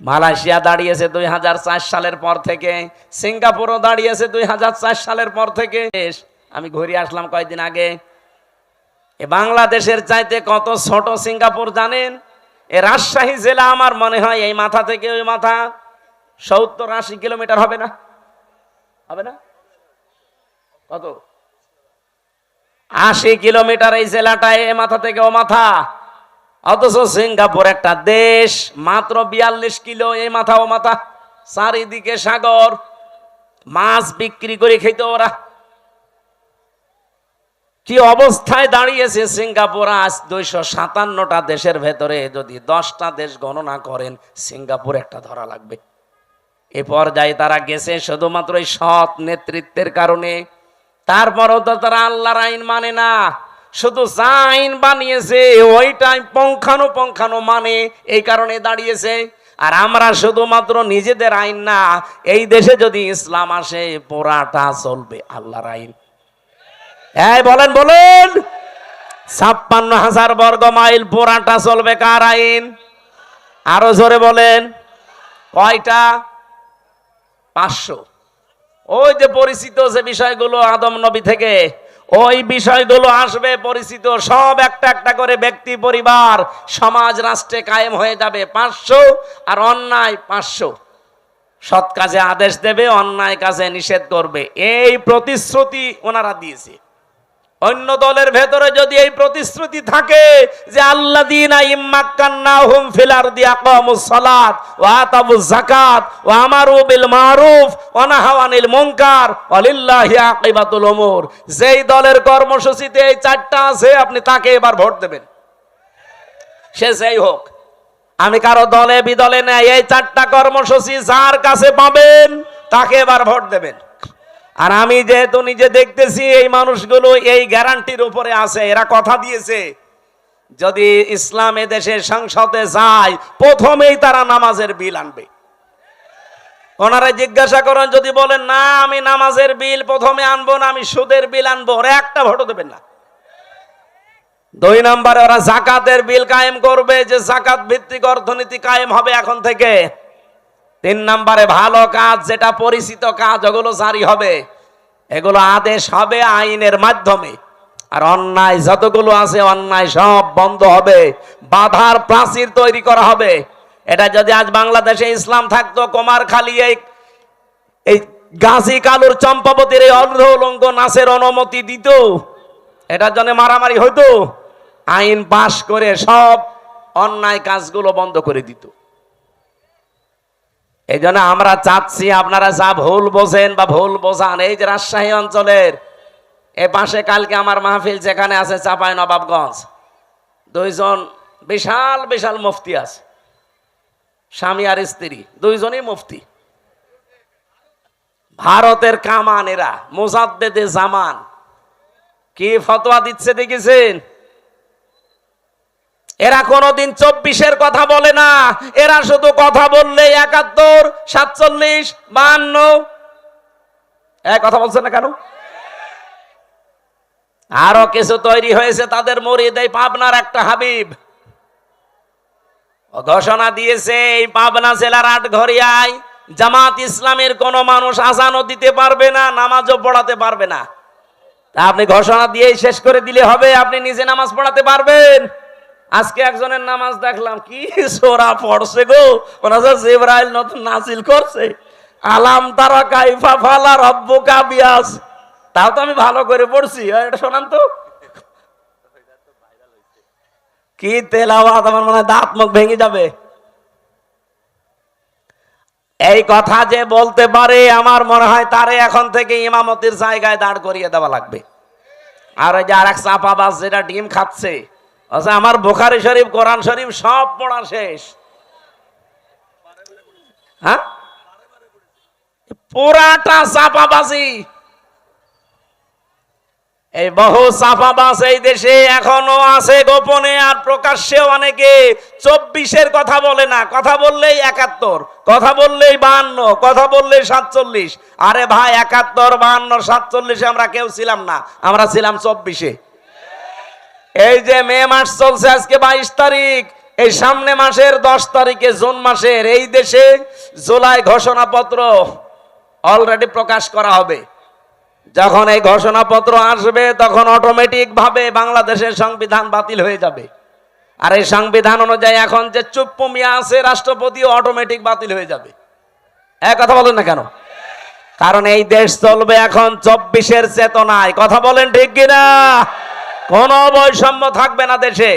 মালয়েশিয়া দাঁড়িয়েছে 2004 সালের পর থেকে, সিঙ্গাপুরও দাঁড়িয়েছে 2004 সালের পর থেকে। আমি ঘুরে আসলাম কয়েকদিন আগে। এ বাংলাদেশের চাইতে কত ছোট সিঙ্গাপুর জানেন? এ রাজশাহী জেলা আমার মনে হয় এই মাথা থেকে ওই মাথা 70-80 কিলোমিটার হবে না? হবে না? কত? 80 কিলোমিটার এই জেলাটায়, এ মাথা থেকে ও মাথা। অথচ সিঙ্গাপুর একটা দেশ, মাত্র 42 কিলো এই মাথা ও মাথা, চারিদিকে সাগর, মাছ বিক্রি করে খেত ওরা। কি অবস্থায় দাঁড়িয়েছে সিঙ্গাপুর আজ? 257টা দেশের ভেতরে যদি 10টা দেশ গণনা করেন, সিঙ্গাপুর একটা ধরা লাগবে। এ পর্যায়ে তারা গেছে শুধুমাত্র এই সৎ নেতৃত্বের কারণে। তারপরও তো তারা আল্লাহর আইন মানে না, শুধু যা আইন বানিয়েছে ওইটাই পঙ্খানো মানে, এই কারণে দাঁড়িয়েছে। আর আমরা শুধুমাত্র নিজেদের আইন না, এই দেশে যদি ইসলাম আসে পুরাটা চলবে আল্লাহর আইন। এই বলেন 56,000 বর্গ মাইল পুরাটা চলবে কার আইন? আরো জোরে বলেন। কয়টা? 500। ওই যে পরিচিত যে বিষয়গুলো আদম নবী থেকে, ওই বিষয়গুলো আসবে পরিচিত সব, একটা একটা করে ব্যক্তি, পরিবার, সমাজ, রাষ্ট্রে কায়েম হয়ে যাবে 500। আর অন্যায় 500। সৎ কাজে আদেশ দেবে, অন্যায় কাজে নিষেধ করবে। এই প্রতিশ্রুতি ওনারা দিয়েছে। অন্য দলের ভেতরে যদি এই প্রতিশ্রুতি থাকে যে আল্লাযীনা ইম্মাক্কান্নাহুম ফিল আরদি আকামুস সালাত ওয়া আতাবুজ যাকাত ওয়া আমারু বিল মারুফ ওয়া নাহাউ আনিল মুনকার ওয়ালিল্লাহি আকিবাতুল উমুর, যেই দলের কর্মসূচিতে এই চারটা আছে আপনি তাকে এবার ভোট দেবেন, সে যেই হোক। আমি কারো দলে বিদলে নাই, এই চারটা কর্মসূচি যার কাছে পাবেন তাকে এবার ভোট দেবেন। আর আমি যেহেতু নিজে দেখতেছি এই মানুষগুলো এই গ্যারান্টির উপরে আছে, এরা কথা দিয়েছে যদি ইসলাম দেশের সংসদে যায় প্রথমেই তারা নামাজের বিল আনবে। ওনারা জিজ্ঞাসা করেন, যদি বলেন না আমি নামাজের বিল প্রথমে আনবো না, আমি সুদের বিল আনবো, ওরা একটা ভোটও দেবেন না। 2 নম্বরে ওরা যাকাতের বিল কায়েম করবে, যে যাকাত ভিত্তিক অর্থনীতি কায়েম হবে এখন থেকে। 3 নম্বরে ভালো কাজ, যেটা পরিচিত কাজ, ওগুলো জারি হবে, এগুলো আদেশ হবে আইনের মাধ্যমে। আর অন্যায় যতগুলো আছে অন্যায় সব বন্ধ হবে, বাধার প্রাচীর তৈরি করা হবে। এটা যদি আজ বাংলাদেশে ইসলাম থাকতো, কুমারখালী এই গাজী কালুর চম্পাবতীর এই অর্ধ উলঙ্গ নাচের অনুমতি দিত, এটার জন্য মারামারি হইতো, আইন পাশ করে সব অন্যায় কাজগুলো বন্ধ করে দিত। এই জন্য আমরা চাচ্ছি আপনারা যা ভুল বোঝেন বা ভুল বোঝান, এই যে রাজশাহী অঞ্চলের এ পাশে কালকে আমার মাহফিল যেখানে আছে চাঁপাইনবাবগঞ্জ, 2 জন বিশাল বিশাল মুফতি আছে, স্বামী আর স্ত্রী, 2 জনই মুফতি, ভারতের কামান এরা, মুজাদ্দেদে জামান। কি ফতোয়া দিচ্ছে দেখেছেন? এরা কোনদিন 24-এর কথা বলে না, এরা শুধু কথা বললে 71, 47, 52 কথা বলছে না কেন? আরো কিছু তৈরি হয়েছে তাদের মুরিদ, এই পাবনার একটা হাবিব ঘোষণা দিয়েছে এই পাবনা জেলার আটঘরিয়ায় জামাত ইসলামের কোন মানুষ আজানও দিতে পারবে না, নামাজও পড়াতে পারবে না। আপনি ঘোষণা দিয়েই শেষ করে দিলে হবে? আপনি নিজে নামাজ পড়াতে পারবেন? আজকে একজনের নামাজ দেখলাম, কি সোরা পড়ছে গো, জিবরাইল নতুন নাজিল করছে, আলাম তারা কাইফা ফালা রব্বুকা বিয়াস। তাও তো আমি ভালো করে পড়ছি, এটা শোনান তো। কি তেলাওয়াত, আমার মনে হয় দাঁত মুখ ভেঙে যাবে। এই কথা যে বলতে পারে আমার মনে হয় তারে এখন থেকে ইমামতির জায়গায় দাঁড় করিয়ে দেওয়া লাগবে। আর ওই যে আর এক চাপাবাজ যেটা ডিম খাচ্ছে, আচ্ছা আমার বুখারী শরীফ, কোরআন শরীফ সব পড়া শেষ, হ্যাঁ পুরাটা চাপাবাজি। এই বহু চাপাবাজ এই দেশে এখনো আছে গোপনে, আর প্রকাশ্যে অনেকে 24-এর কথা বলে না, কথা বললেই 71, কথা বললেই 52, কথা বললেই 47। আরে ভাই 71, 52, 47 আমরা কেউ ছিলাম না, আমরা ছিলাম 24-এ। এই যে মে মাস চলছে, আজকে 22 তারিখ, এই সামনে মাসের 10 তারিখে জুন মাসের এই দেশে জুলাই ঘোষণাপত্র অলরেডি প্রকাশ করা হবে। যখন এই ঘোষণাপত্র আসবে তখন অটোমেটিক ভাবে বাংলাদেশের সংবিধান বাতিল হয়ে যাবে। আর এই সংবিধান অনুযায়ী এখন যে চুপ্পু মিয়া আছে রাষ্ট্রপতিও অটোমেটিক বাতিল হয়ে যাবে। এক কথা বলেন না কেন? কারণ এই দেশ চলবে এখন 24-এর চেতনায়। কথা বলেন ঠিক কিনা? কোনো বৈষম্য থাকবে না দেশে,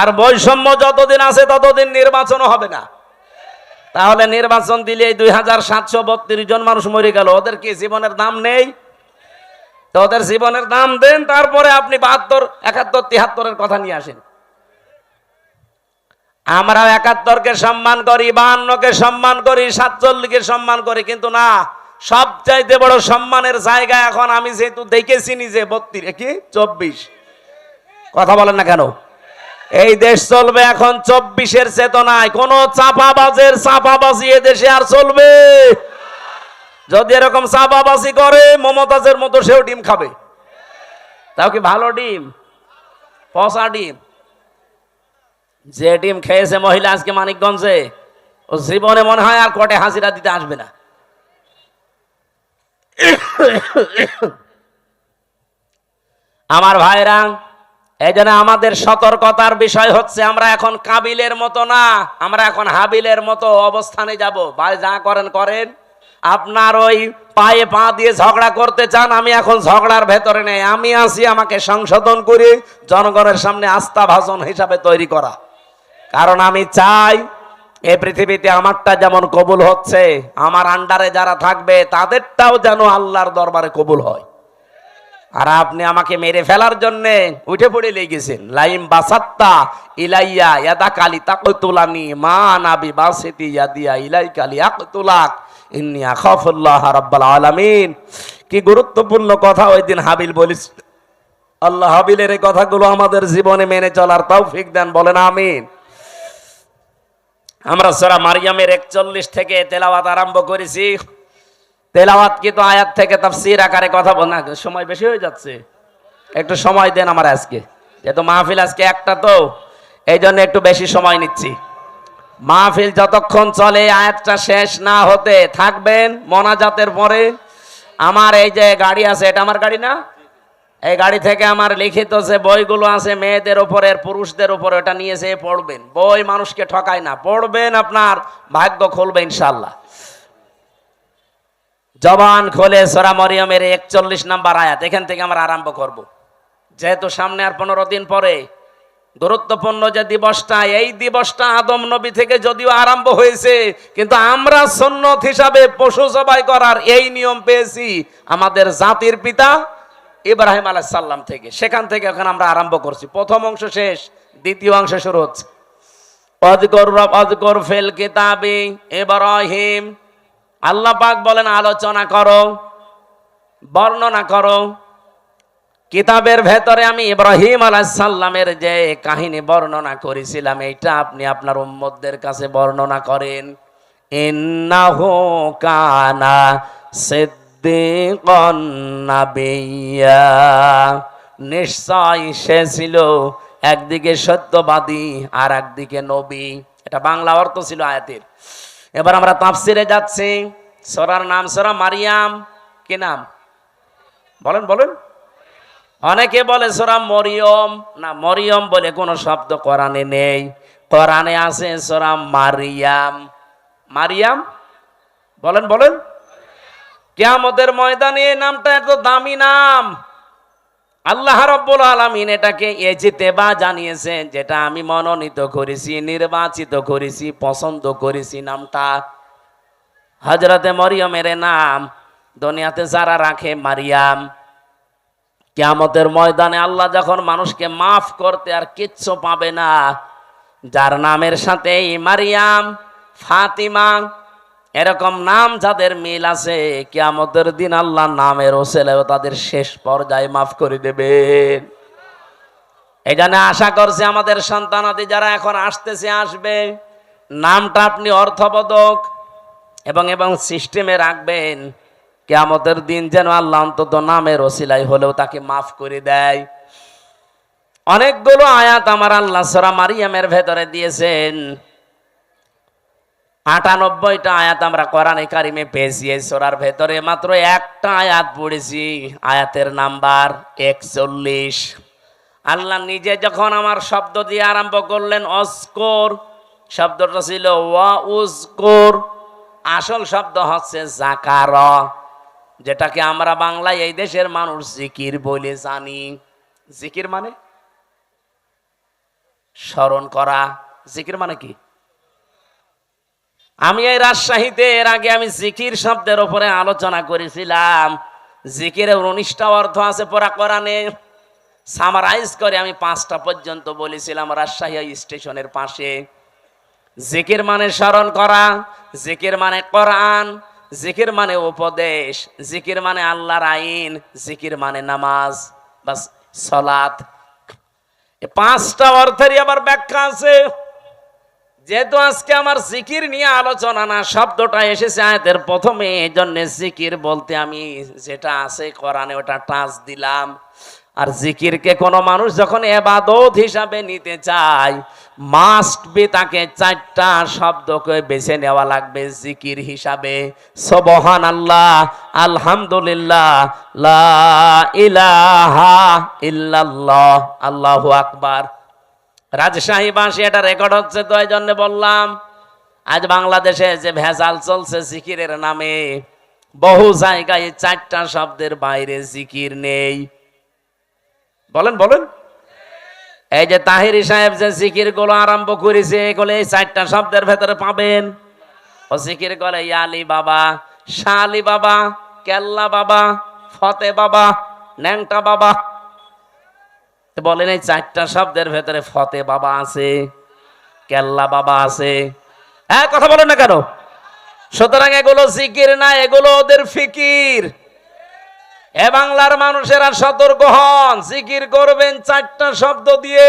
আর বৈষম্য যতদিন আছে ততদিন নির্বাচনও হবে না। তাহলে নির্বাচন দিলে 2732 জন মানুষ মরে গেল, ওদের কি জীবনের দাম নেই? তো ওদের জীবনের দাম দেন, তারপরে আপনি 72, 71, 73-এর কথা নিয়ে আসেন। আমরা 71-কে সম্মান করি, 52-কে সম্মান করি, 47-কে সম্মান করি, কিন্তু না, সবচাইতে বড় সম্মানের জায়গা এখন আমি যেহেতু দেখেছি নিজে 24। কথা বলেন না কেন? এই দেশ চলবে এখন 24-এর চেতনায়। কোন চাপাবাজের চাপাবাজি এ দেশে আর চলবে? যদি এরকম চাপাবাজি করে মমতাজের মতো সেও ডিম খাবে। তাও কি ভালো ডিম? পচা ডিম। যে ডিম খেয়েছে মহিলা আজকে মানিকগঞ্জে, ও জীবনে মনে হয় আর কোর্টে হাজিরা দিতে আসবে না। আমার ভাইরা, এই জন্য আমাদের সতর্কতার বিষয় হচ্ছে আমরা এখন কাবিলের মতো না, আমরা এখন হাবিলের মতো অবস্থানে যাব। ভাই যা করেন করেন, আপনার ওই পায়ে পা দিয়ে ঝগড়া করতে চান, আমি এখন ঝগড়ার ভেতরে নেই, আমি আছি আমাকে সংশোধন করে জনগণের সামনে আস্থাভাজন হিসাবে তৈরি করা। কারণ আমি চাই এই পৃথিবীতে আমারটা যেমন কবুল হচ্ছে, আমার আন্ডারে যারা থাকবে তাদেরটাও যেন আল্লাহর দরবারে কবুল হয়। আর আপনি আমাকে মেরে ফেলার জন্য উঠে পড়ে লেগেছেন। লাইম বাসাত্তা ইলাইয়া ইয়াদা কালি তাকতুলানি মা নাবি বাসিতি ইয়াদিয়া ইলাইকা লিয়াকতুলাক ইন্নী আখাফুল্লাহ রাব্বাল আলামিন। কি গুরুত্বপূর্ণ কথা ওই দিন হাবিল বলিস। আল্লাহ হাবিলের এই কথাগুলো আমাদের জীবনে মেনে চলার তৌফিক দেন, বলেন আমিন। আমরা সূরা মারইয়ামের 41 থেকে তেলাওয়াত আরম্ভ করেছি। তেলাওয়াত কিন্তু আয়াত থেকে তাফসীর আকারে কথা বল না, সময় বেশি হয়ে যাচ্ছে, একটু সময় দেন আমার আজকে, যেহেতু মাহফিল আজকে একটা, তো এই জন্য একটু বেশি সময় নিচ্ছি। মাহফিল যতক্ষণ চলে আয়াতটা শেষ না হতে থাকবেন মোনাজাতের পরে। আমার এই যে গাড়ি আছে, এটা আমার গাড়ি না, এই গাড়ি থেকে আমার লিখিত যে বইগুলো আছে মেয়েদের উপরে পুরুষদের উপরে, ওটা নিয়ে যেয়ে পড়বেন। বই মানুষকে ঠকায় না, পড়বেন, আপনার ভাগ্য খুলবে ইনশাআল্লাহ। জবান খোলে সূরা মরিয়মের 41 নম্বর আয়াত, এখান থেকে আমরা আরম্ভ করব। যেহেতু সামনে আর 15 দিন পরে গুরুত্বপূর্ণ যে দিবসটা, এই দিবসটা আদম নবী থেকে যদিও আরম্ভ হয়েছে, কিন্তু আমরা সুন্নত হিসাবে পশু জবাই করার এই নিয়ম পেয়েছি আমাদের জাতির পিতা ইব্রাহিম আলাইহিস সালাম থেকে। সেখান থেকে এখন আমরা আরম্ভ করছি। প্রথম অংশ শেষ, দ্বিতীয় অংশ শুরু হচ্ছে। আযকুর ফিল কিতাবি ইব্রাহিম, আল্লাহ পাক বলেন আলোচনা করো, বর্ণনা করো। কিতাবের ভেতরে আমি ইব্রাহিম আলাইহিস সালামের যে কাহিনী বর্ণনা করেছিলাম, এইটা আপনি আপনার উম্মতদের কাছে বর্ণনা করেন। ইন্নাহু কানা সিদ্দিকান নাবিয়্যা, নিশ্চয় সে ছিল একদিকে সত্যবাদী আর একদিকে নবী। এটা বাংলা অর্থ ছিল আয়াতের। এবার আমরা তাফসিরে যাচ্ছি। সূরার নাম সূরা মারইয়াম। কি নাম বলেন বলেন? অনেকে বলে সূরা মরিয়ম, না, মরিয়ম বলে কোনো শব্দ কোরআনে নেই। কোরআনে আছে সূরা মারইয়াম। মারইয়াম বলেন বলেন। কিয়ামতের ময়দানে এই নামটা এত দামি নাম। আল্লাহ রাব্বুল আলামিন এটাকে ইজতিবা জানিয়েছেন, যেটা আমি মনোনীত করেছি, নির্বাচিত করেছি, পছন্দ করেছি। নামটা হযরতে মরিয়মের নাম দুনিয়াতে যারা রাখে মারিয়াম, কিয়ামতের ময়দানে আল্লাহ যখন মানুষকে মাফ করতে আর কিচ্ছু পাবে না, যার নামের সাথে মারিয়াম, ফাতিমা এরকম নাম যাদের মিল আছে, কিয়ামতের দিন আল্লাহ নামের ওসিলায় তাদের শেষ পর্যায়ে মাফ করে দেবেন। এই জন্য আশা করছি আমাদের সন্তানাদি যারা এখন আসতেছে আসবে, নামটা আপনি অর্থবোধক এবং সিস্টেমে রাখবেন, কিয়ামতের দিন যেন আল্লাহ অন্তত নামের ওসিলায় হলেও তাকে মাফ করে দেয়। অনেকগুলো আয়াত আমার আল্লাহ সূরা মারিয়ামের ভেতরে দিয়েছেন। ৯৮টা আয়াত আমরা কোরআনে কারিমে পেয়েছি। এই সূরার ভেতরে মাত্র একটা আয়াত পড়েছি, আয়াতের নাম্বার ৪১। আল্লাহ নিজে যখন আমার শব্দ দিয়ে আরম্ভ করলেন অস্কর, শব্দটা ছিল ওয়া উজকুর, আসল শব্দ হচ্ছে যাকার, যেটাকে আমরা বাংলায় এই দেশের মানুষ জিকির বলে জানি। জিকির মানে স্মরণ করা। জিকির মানে কি? আমি এই রাজশাহীতে এর আগে আমি জিকির শব্দের উপরে আলোচনা করেছিলাম। জিকিরের ১৯টা অর্থ আছে পুরা কোরআনে। সামারাইজ করে আমি 5টা পর্যন্ত বলেছিলাম রাজশাহী স্টেশনের পাশে। জিকির মানে স্মরণ করা, জিকির মানে কোরআন, জিকির মানে উপদেশ, জিকির মানে আল্লাহর আইন, জিকির মানে নামাজ বা সালাত। এই 5টা অর্থেরই আবার ব্যাখ্যা আছে। যেহেতু আজকে আমার জিকির নিয়ে আলোচনা না, শব্দটা এসেছে আয়াতের প্রথমে, এই জন্য জিকির বলতে আমি যেটা আছে কোরআনে ওটা টাচ দিলাম। আর জিকিরকে কোনো মানুষ যখন ইবাদত হিসাবে নিতে চায়, মাস্ট বি তাকে 4টা শব্দকে বেছে নেওয়া লাগবে জিকির হিসাবে। সুবহানাল্লাহ, আলহামদুলিল্লাহ, লা ইলাহা ইল্লাল্লাহ, আল্লাহু আকবার। রাজশাহী ভাষী এটা রেকর্ড হচ্ছে, তো এই জন্য বললাম। আজ বাংলাদেশে যে ভেজাল চলছে জিকিরের নামে, বহু জায়গায় 4টা শব্দের বাইরে জিকির নেই। বলেন বলেন। এই যে তাহিরি সাহেব যে জিকির গুলো আরম্ভ করেছে, এগুলো এই 4টা শব্দের ভেতরে পাবেন। ও জিকির করে ইয়ালি বাবা, শালি বাবা, কেল্লা বাবা, ফতে বাবা, ন্যাংটা বাবা। বলেন এই 4টা শব্দের ভেতরে ফতে বাবা আছে, কেল্লা বাবা আছে। হ্যাঁ, কথা বলেন না কেন? সুতরাং এগুলো জিকির না, এগুলো ওদের ফিকির। এ বাংলার মানুষেরা সতর্ক হন, জিকির করবেন 4টা শব্দ দিয়ে,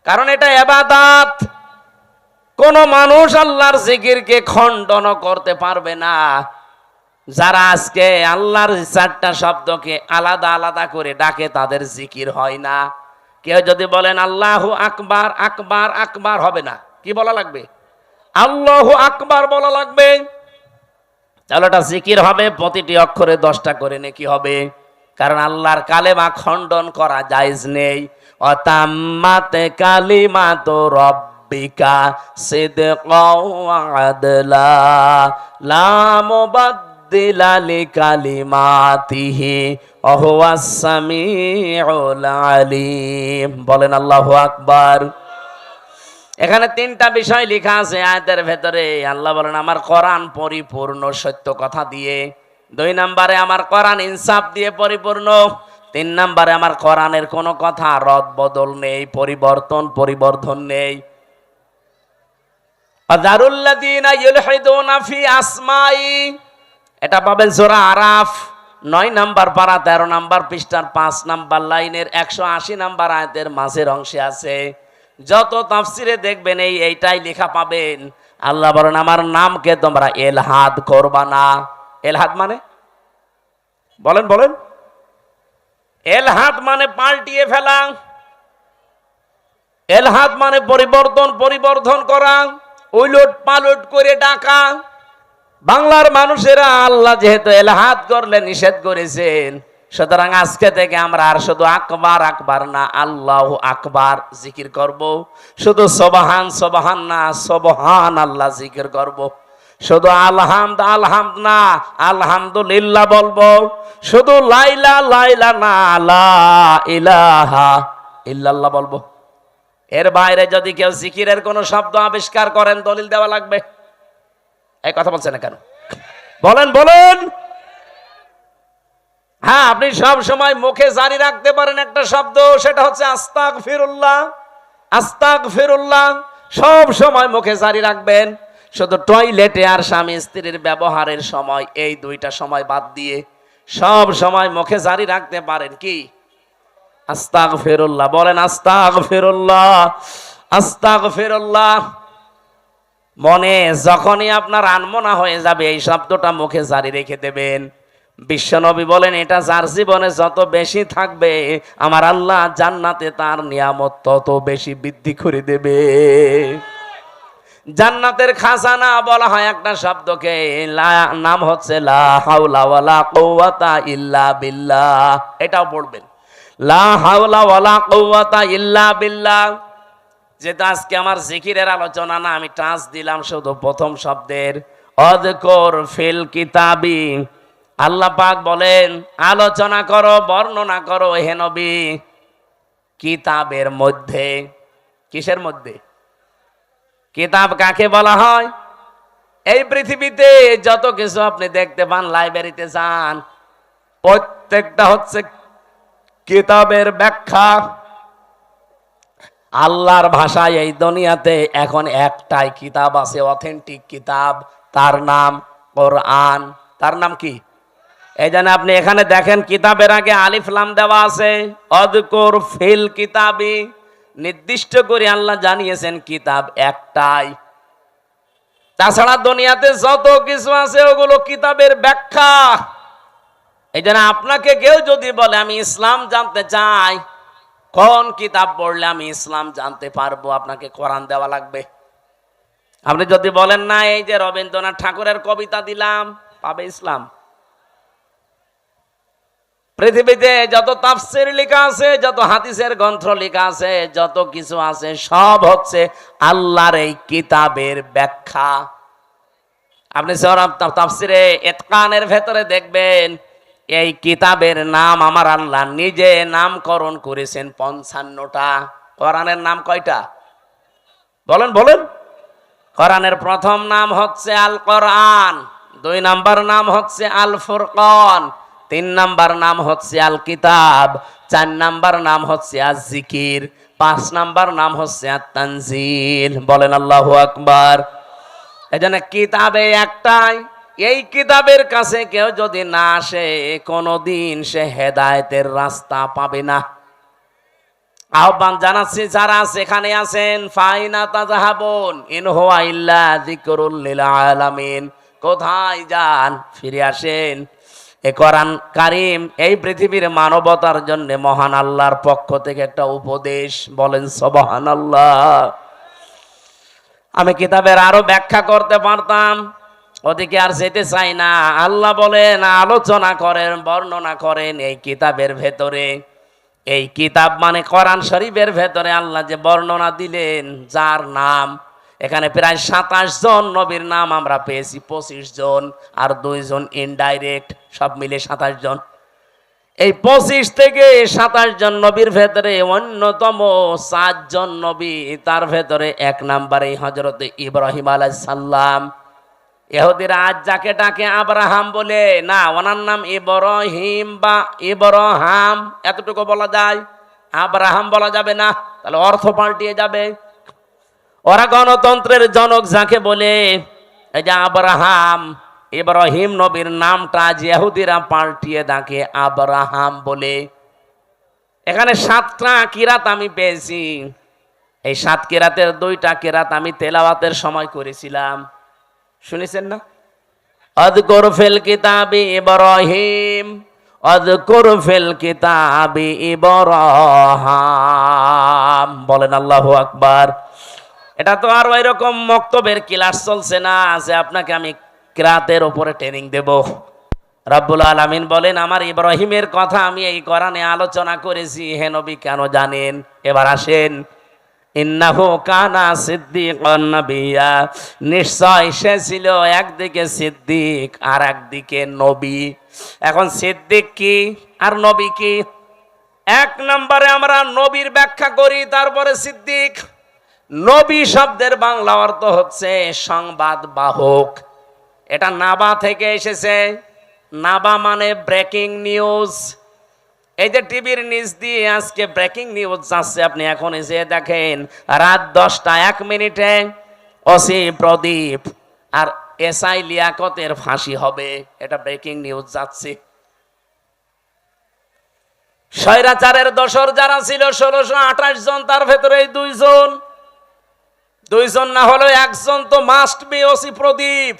কারণ এটা ইবাদত। কোন মানুষ আল্লাহর জিকিরকে খণ্ডন করতে পারবে না। যারা আজকে আল্লাহর 4টা শব্দকে আলাদা আলাদা করে ডাকে, তাদের জিকির হয় না। কেউ যদি বলেন আল্লাহু আকবার, আকবার আকবার হবে না, কি বলা লাগবে? আল্লাহু আকবার বলা লাগবে। তাহলে এটা জিকির হবে, প্রতিটি অক্ষরে 10টা করে নেকি হবে। কারণ আল্লাহর কালেমা খণ্ডন করা জায়েজ নেই। অতাম্মাত কালিমাতু রাব্বিকা সিদকাও ওয়া আদলা লা মুবাদদিলা লিকালিমাতিহি ওয়া হুয়াস সামিউল আলিম। বলেন আল্লাহু আকবার। এখানে 3টা বিষয় লেখা আছে আয়াতের ভেতরে। আল্লাহ বলেন আমার কোরআন পরিপূর্ণ সত্য কথা দিয়ে। 2 নম্বরে আমার কোরআন ইনসাফ দিয়ে পরিপূর্ণ। 3 নম্বরে আমার কোরআনের কোনো কথা রদ বদল নেই, পরিবর্তন নেই। আযারুল্লাযীনা ইউলহিদুনা ফি আসমাই, এটা পাবেন সূরা আরাফ 9 নম্বর পারা 13 নম্বর পৃষ্ঠার 5 নম্বর লাইনের 180 নম্বর আয়াতের মাঝের অংশে আছে। যত তাফসিরে দেখবেন এইটাই লেখা পাবেন। আল্লাহ বলেন আমার নামকে তোমরা এলহাদ করবা না। এলহাদ মানে বলেন বলেন। এলহাদ মানে পাল্টিয়ে ফেলা, এলহাদ মানে পরিবর্তন করা, উলট পালট করে ডাকা। বাংলার মানুষেরা আল্লাহ যেহেতু এলহাদ করলে নিষেধ করেছেন, সুতরাং আজকে থেকে আমরা আর শুধু আকবার আকবার না, আল্লাহু আকবার জিকির করব। শুধু সুবহান সুবহান না, সুবহান আল্লাহ জিকির করব। শুধু আলহামদ আলহামদ না, আলহামদুলিল্লাহ বলবো। শুধু লাইলা লাইলা না, লা ইলাহা ইল্লাল্লাহ বলবো। এর বাইরে যদি কেউ জিকিরের কোন শব্দ আবিষ্কার করেন, দলিল দেওয়া লাগবে। এই কথা বলছেন না কেন? বলেন বলেন। হ্যাঁ, আপনি সব সময় মুখে জারি রাখতে পারেন একটা শব্দ, সেটা হচ্ছে আস্তাগফিরুল্লাহ। আস্তাগফিরুল্লাহ সব সময় মুখে জারি রাখবেন। শুধু টয়লেটে আর স্বামী স্ত্রীর ব্যবহারের সময়, এই দুইটা সময় বাদ দিয়ে সব সময় মুখে জারি রাখতে পারেন কি আস্তাগফিরুল্লাহ। বলেন আস্তাগফিরুল্লাহ, আস্তাগফিরুল্লাহ। মনে যখনই আপনার আনমনা হয়ে যাবে এই শব্দটা মুখে জারি রেখে দেবেন। বিশ্বনবী বলেন এটা যার জীবনে যত বেশি থাকবে আমার আল্লাহ জান্নাতে তার নিয়ামত তত বেশি বৃদ্ধি করে দেবে। জান্নাতের খাজানা বলা হয় একটা শব্দকে, নাম হচ্ছে লা হাওলা ওয়ালা কুওয়াতা ইল্লা বিল্লাহ। এটাও পড়বেন, লা হাওলা ওয়ালা কুওয়াতা ইল্লা বিল্লাহ। যেটা আজকে আমার জিকিরের আলোচনা না, আমি টাচ দিলাম শুধু প্রথম শব্দের অযকুর ফিল কিতাবি। আল্লাহ পাক বলেন আলোচনা করো, বর্ণনা করো হে নবী কিতাবের মধ্যে। কিসের মধ্যে? কিতাব কাকে বলা হয়? এই পৃথিবীতে যত কিছু আপনি দেখতে পান, লাইব্রেরিতে যান, প্রত্যেকটা হচ্ছে কিতাবের ব্যাখ্যা। আল্লাহর ভাষায় এই দুনিয়াতে এখন একটাই কিতাব আছে, অথেন্টিক কিতাব, তার নাম কোরআন। তার নাম কি? এই জন্য আপনি এখানে দেখেন কিতাবের আগে আলিফ লাম দেওয়া আছে, অযকুর ফিল কিতাবি। নির্দিষ্ট করে আল্লাহ জানিয়েছেন কিতাব একটাই। তাছাড়া দুনিয়াতে যত কিছু আছে ওগুলো কিতাবের ব্যাখ্যা। এই জন্য আপনাকে কেউ যদি বলে আমি ইসলাম জানতে চাই, কোন কিতাব পড়লে আমি ইসলাম জানতে পারবো, আপনাকে কোরআন দেওয়া লাগবে। আপনি যদি বলেন না এই যে রবীন্দ্রনাথ ঠাকুরের কবিতা দিলাম, পাবে ইসলাম? পৃথিবীতে যত তাফসীর লেখা আছে, যত হাদিসের গ্রন্থ লেখা আছে, যত কিছু আছে সব হচ্ছে আল্লাহর এই কিতাবের ব্যাখ্যা। আপনি সূরা তাফসীরে ইতকানের ভেতরে দেখবেন এই কিতাবের নাম আমার আল্লাহ নিজে নামকরণ করেছেন 55টা। কোরআনের নাম কয়টা? বলেন বলেন। কোরআনের প্রথম নাম হচ্ছে আল কোরআন, 2 নাম্বার নাম হচ্ছে আল ফুরকান, 3 নাম্বার নাম হচ্ছে আল কিতাব, 4 নাম্বার নাম হচ্ছে আজ জিকির, 5 নাম্বার নাম হচ্ছে আত তানজিল। বলেন আল্লাহু আকবার। এজন্য কিতাবে একটাই। এই কিতাবের কাছে কেউ যদি না আসে কোনদিন সে হেদায়েতের রাস্তা পাবে না। আহ্বান জানাচ্ছি যারা সেখানে আছেন, ফাইনা তাযাহাবুন ইন হুয়া ইল্লা যিকরুল লিল আলামিন। কোথায় যান? ফিরে আসেন। এ কোরআন কারীম এই পৃথিবীর মানবতার জন্য মহান আল্লাহর পক্ষ থেকে একটা উপদেশ। বলেন সুবহানাল্লাহ। আমি কিতাবের আরো ব্যাখ্যা করতে পারতাম, ওদিকে আর যেতে চাই না। আল্লাহ বলেন আলোচনা করেন, বর্ণনা করেন এই কিতাবের ভেতরে। এই কিতাব মানে কোরআন শরীফের ভেতরে আল্লাহ যে বর্ণনা দিলেন, যার নাম এখানে প্রায় 27 জন নবীর নাম আমরা পেয়েছি, 25 জন আর 2 জন ইনডাইরেক্ট, সব মিলে 27 জন। এই 25 থেকে 27 জন নবীর ভেতরে অন্যতম 4 জন নবী, তার ভেতরে 1 নম্বরে হযরত ইব্রাহিম আলাইহিস সালাম। ইহুদিরা আজ যাকে ডাকে আব্রাহাম বলে, না ওনার নাম ইব্রাহিম বা ইব্রাহাম, এতটুকু বলা যায়, আব্রাহাম বলা যাবে না, তাহলে অর্থ পাল্টিয়ে যাবে। ওরা গণতন্ত্রের জনক যাকে বলে, এই যে আব্রাহাম, ইব্রাহিম নবীর নামটা আজ ইহুদিরা পাল্টিয়ে ডাকে আব্রাহাম বলে। এখানে 7টা কিরাত আমি পেয়েছি। এই 7 কিরাতের 2টা কিরাত আমি তেলাওয়াতের সময় করেছিলাম, শুনেছেন না? আযকুর ফিল কিতাবি ইব্রাহিম, আযকুর ফিল কিতাবি ইব্রাহিম। বলেন আল্লাহু আকবার। এটা তো আর ওইরকম মক্তবের ক্লাস চলছে না যে আপনাকে আমি কিরাতের উপরে ট্রেনিং দেব। রব্বুল আলামিন বলেন আমার ইব্রাহিমের কথা আমি এই কোরআনে আলোচনা করেছি, হে নবী কেন জানেন? এবার আসেন, ইন্নাহু কানা সিদ্দিকান নাবিয়্যা, নিশ্চয় সে ছিল একদিকে সিদ্দিক আর একদিকে নবী। এখন সিদ্দিক কি আর নবী কি? 1 নম্বরে আমরা নবীর ব্যাখ্যা করি, তারপরে সিদ্দিক। নবী শব্দের বাংলা অর্থ হচ্ছে সংবাদ বাহক। এটা নাবা থেকে এসেছে। নাবা মানে ব্রেকিং নিউজ। এই যে টিভির নিউজ দিয়ে আজকে ব্রেকিং নিউজ যাচ্ছে, আপনি এখন এসে দেখেন রাত 10টা 1 মিনিটে ওসি প্রদীপ আর এসআই লিয়াকতের ফাঁসি হবে, এটা ব্রেকিং নিউজ যাচ্ছে। স্বৈরাচারের দোসর যারা ছিল 1628 জন, তার ভেতরে দুইজন না হলেও একজন তো মাস্ট বি ওসি প্রদীপ।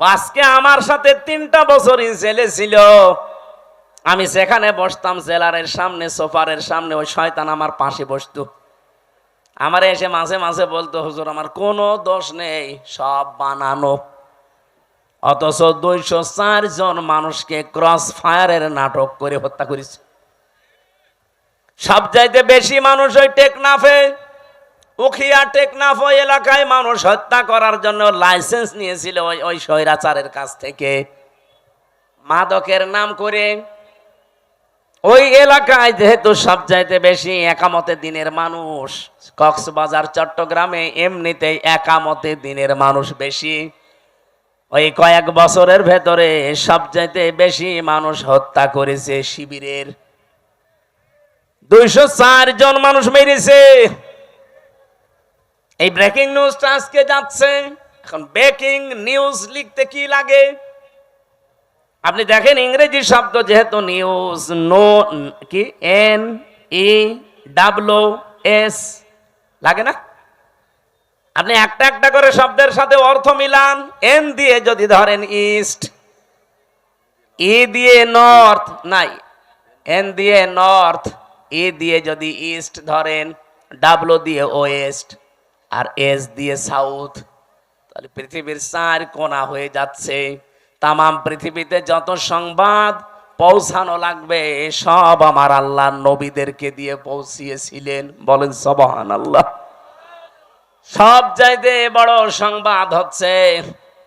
আজকে আমার সাথে 3টা বছরই জেলে ছিল। আমি সেখানে বসতাম জেলারের সামনে, সোফারের সামনে, ওই শয়তান আমার পাশে বসতো। আমার এসে মাঝে মাঝে বলতো, হুজুর আমার কোনো দোষ নেই, সব বানানো। অথচ 204 জন মানুষকে ক্রস ফায়ারের নাটক করে হত্যা করেছে। সবচাইতে বেশি মানুষ ওই টেকনাফে, উখিয়া টেকনাফ ওই এলাকায় মানুষ হত্যা করার জন্য লাইসেন্স নিয়েছিল ওই স্বৈরাচারের কাছ থেকে, মাদকের নাম করে। ওই এলাকায় যেহেতু সবচাইতে বেশি একামতে দিনের মানুষ, কক্সবাজার চট্টগ্রামে এমনিতেই একামতে দিনের মানুষ বেশি। ওই কয়েক বছরের ভেতরে সবচাইতে বেশি মানুষ হত্যা করেছে শিবিরের। 204 জন মানুষ মেরেছে। এই ব্রেকিং নিউজটা আজকে যাচ্ছে। এখন ব্রেকিং নিউজ লিখতে কি লাগে? আপনি দেখেন ইংরেজি শব্দ যেহেতু নিউজ, নো কি NEWS লাগে না? আপনি একটা একটা করে শব্দের সাথে অর্থ মিলান। এন দিয়ে যদি ধরেন ইস্ট, ই দিয়ে নর্থ, নাই এন দিয়ে নর্থ, ই দিয়ে যদি ইস্ট ধরেন, ডাব্লু দিয়ে ওয়েস্ট, আর এস দিয়ে সাউথ, তাহলে পৃথিবীর 4 কোণা হয়ে যাচ্ছে। তামাম পৃথিবীতে যত সংবাদ পৌঁছানো লাগবে সব আমার আল্লাহ নবীদেরকে দিয়ে পৌঁছিয়েছিলেন। বলেন সুবহানাল্লাহ। সব চাইতে বড় সংবাদ হচ্ছে,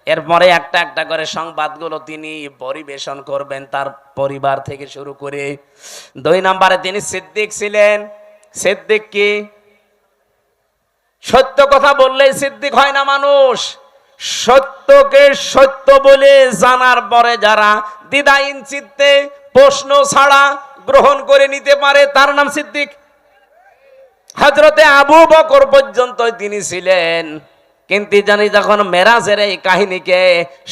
এরপরে একটা একটা করে সংবাদগুলো তিনি পরিবেশন করবেন তার পরিবার থেকে শুরু করে। 2 নম্বরে তিনি সিদ্দিক ছিলেন। সিদ্দিক কি? সত্য কথা বললেই সিদ্দিক হয় না মানুষ। সত্যকে সত্য বলে জানার পরে যারা দ্বিধাহীন চিত্তে প্রশ্ন ছাড়া গ্রহণ করে নিতে পারে তার নাম সিদ্দিক। হযরতে আবু বকর পর্যন্ত তিনি ছিলেন, কিন্তু জানি যখন মেরাজের এই কাহিনীকে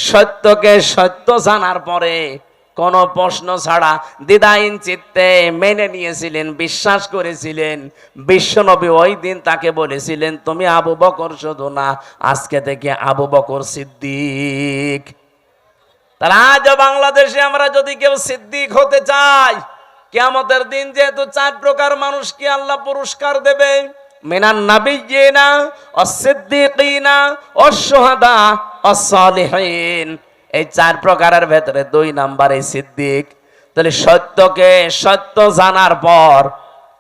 সত্যকে সত্য জানার পরে কোন প্রশ্ন ছাড়া দ্বিধাহীন চিত্তে মেনে নিয়েছিলেন, বিশ্বাস করেছিলেন, বিশ্বনবী ওই দিন তাকে বলেছিলেন, তুমি আবু বকর শুধু না, আজকে থেকে আবু বকর সিদ্দিক। তাহলে আজ বাংলাদেশে আমরা যদি কেউ সিদ্দিক হতে চাই, কিয়ামতের দিন যেহেতু 4 প্রকার মানুষকে আল্লাহ পুরস্কার দেবে, মিনান নাবিয়্যিনা ওয়াস-সিদ্দীকিনা ওয়াশ-শুহাদা ওয়াস-সালিহিন, এই 4 প্রকারের ভেতরে 2 নম্বরে সিদ্দিক। তাহলে সত্যকে সত্য জানার পর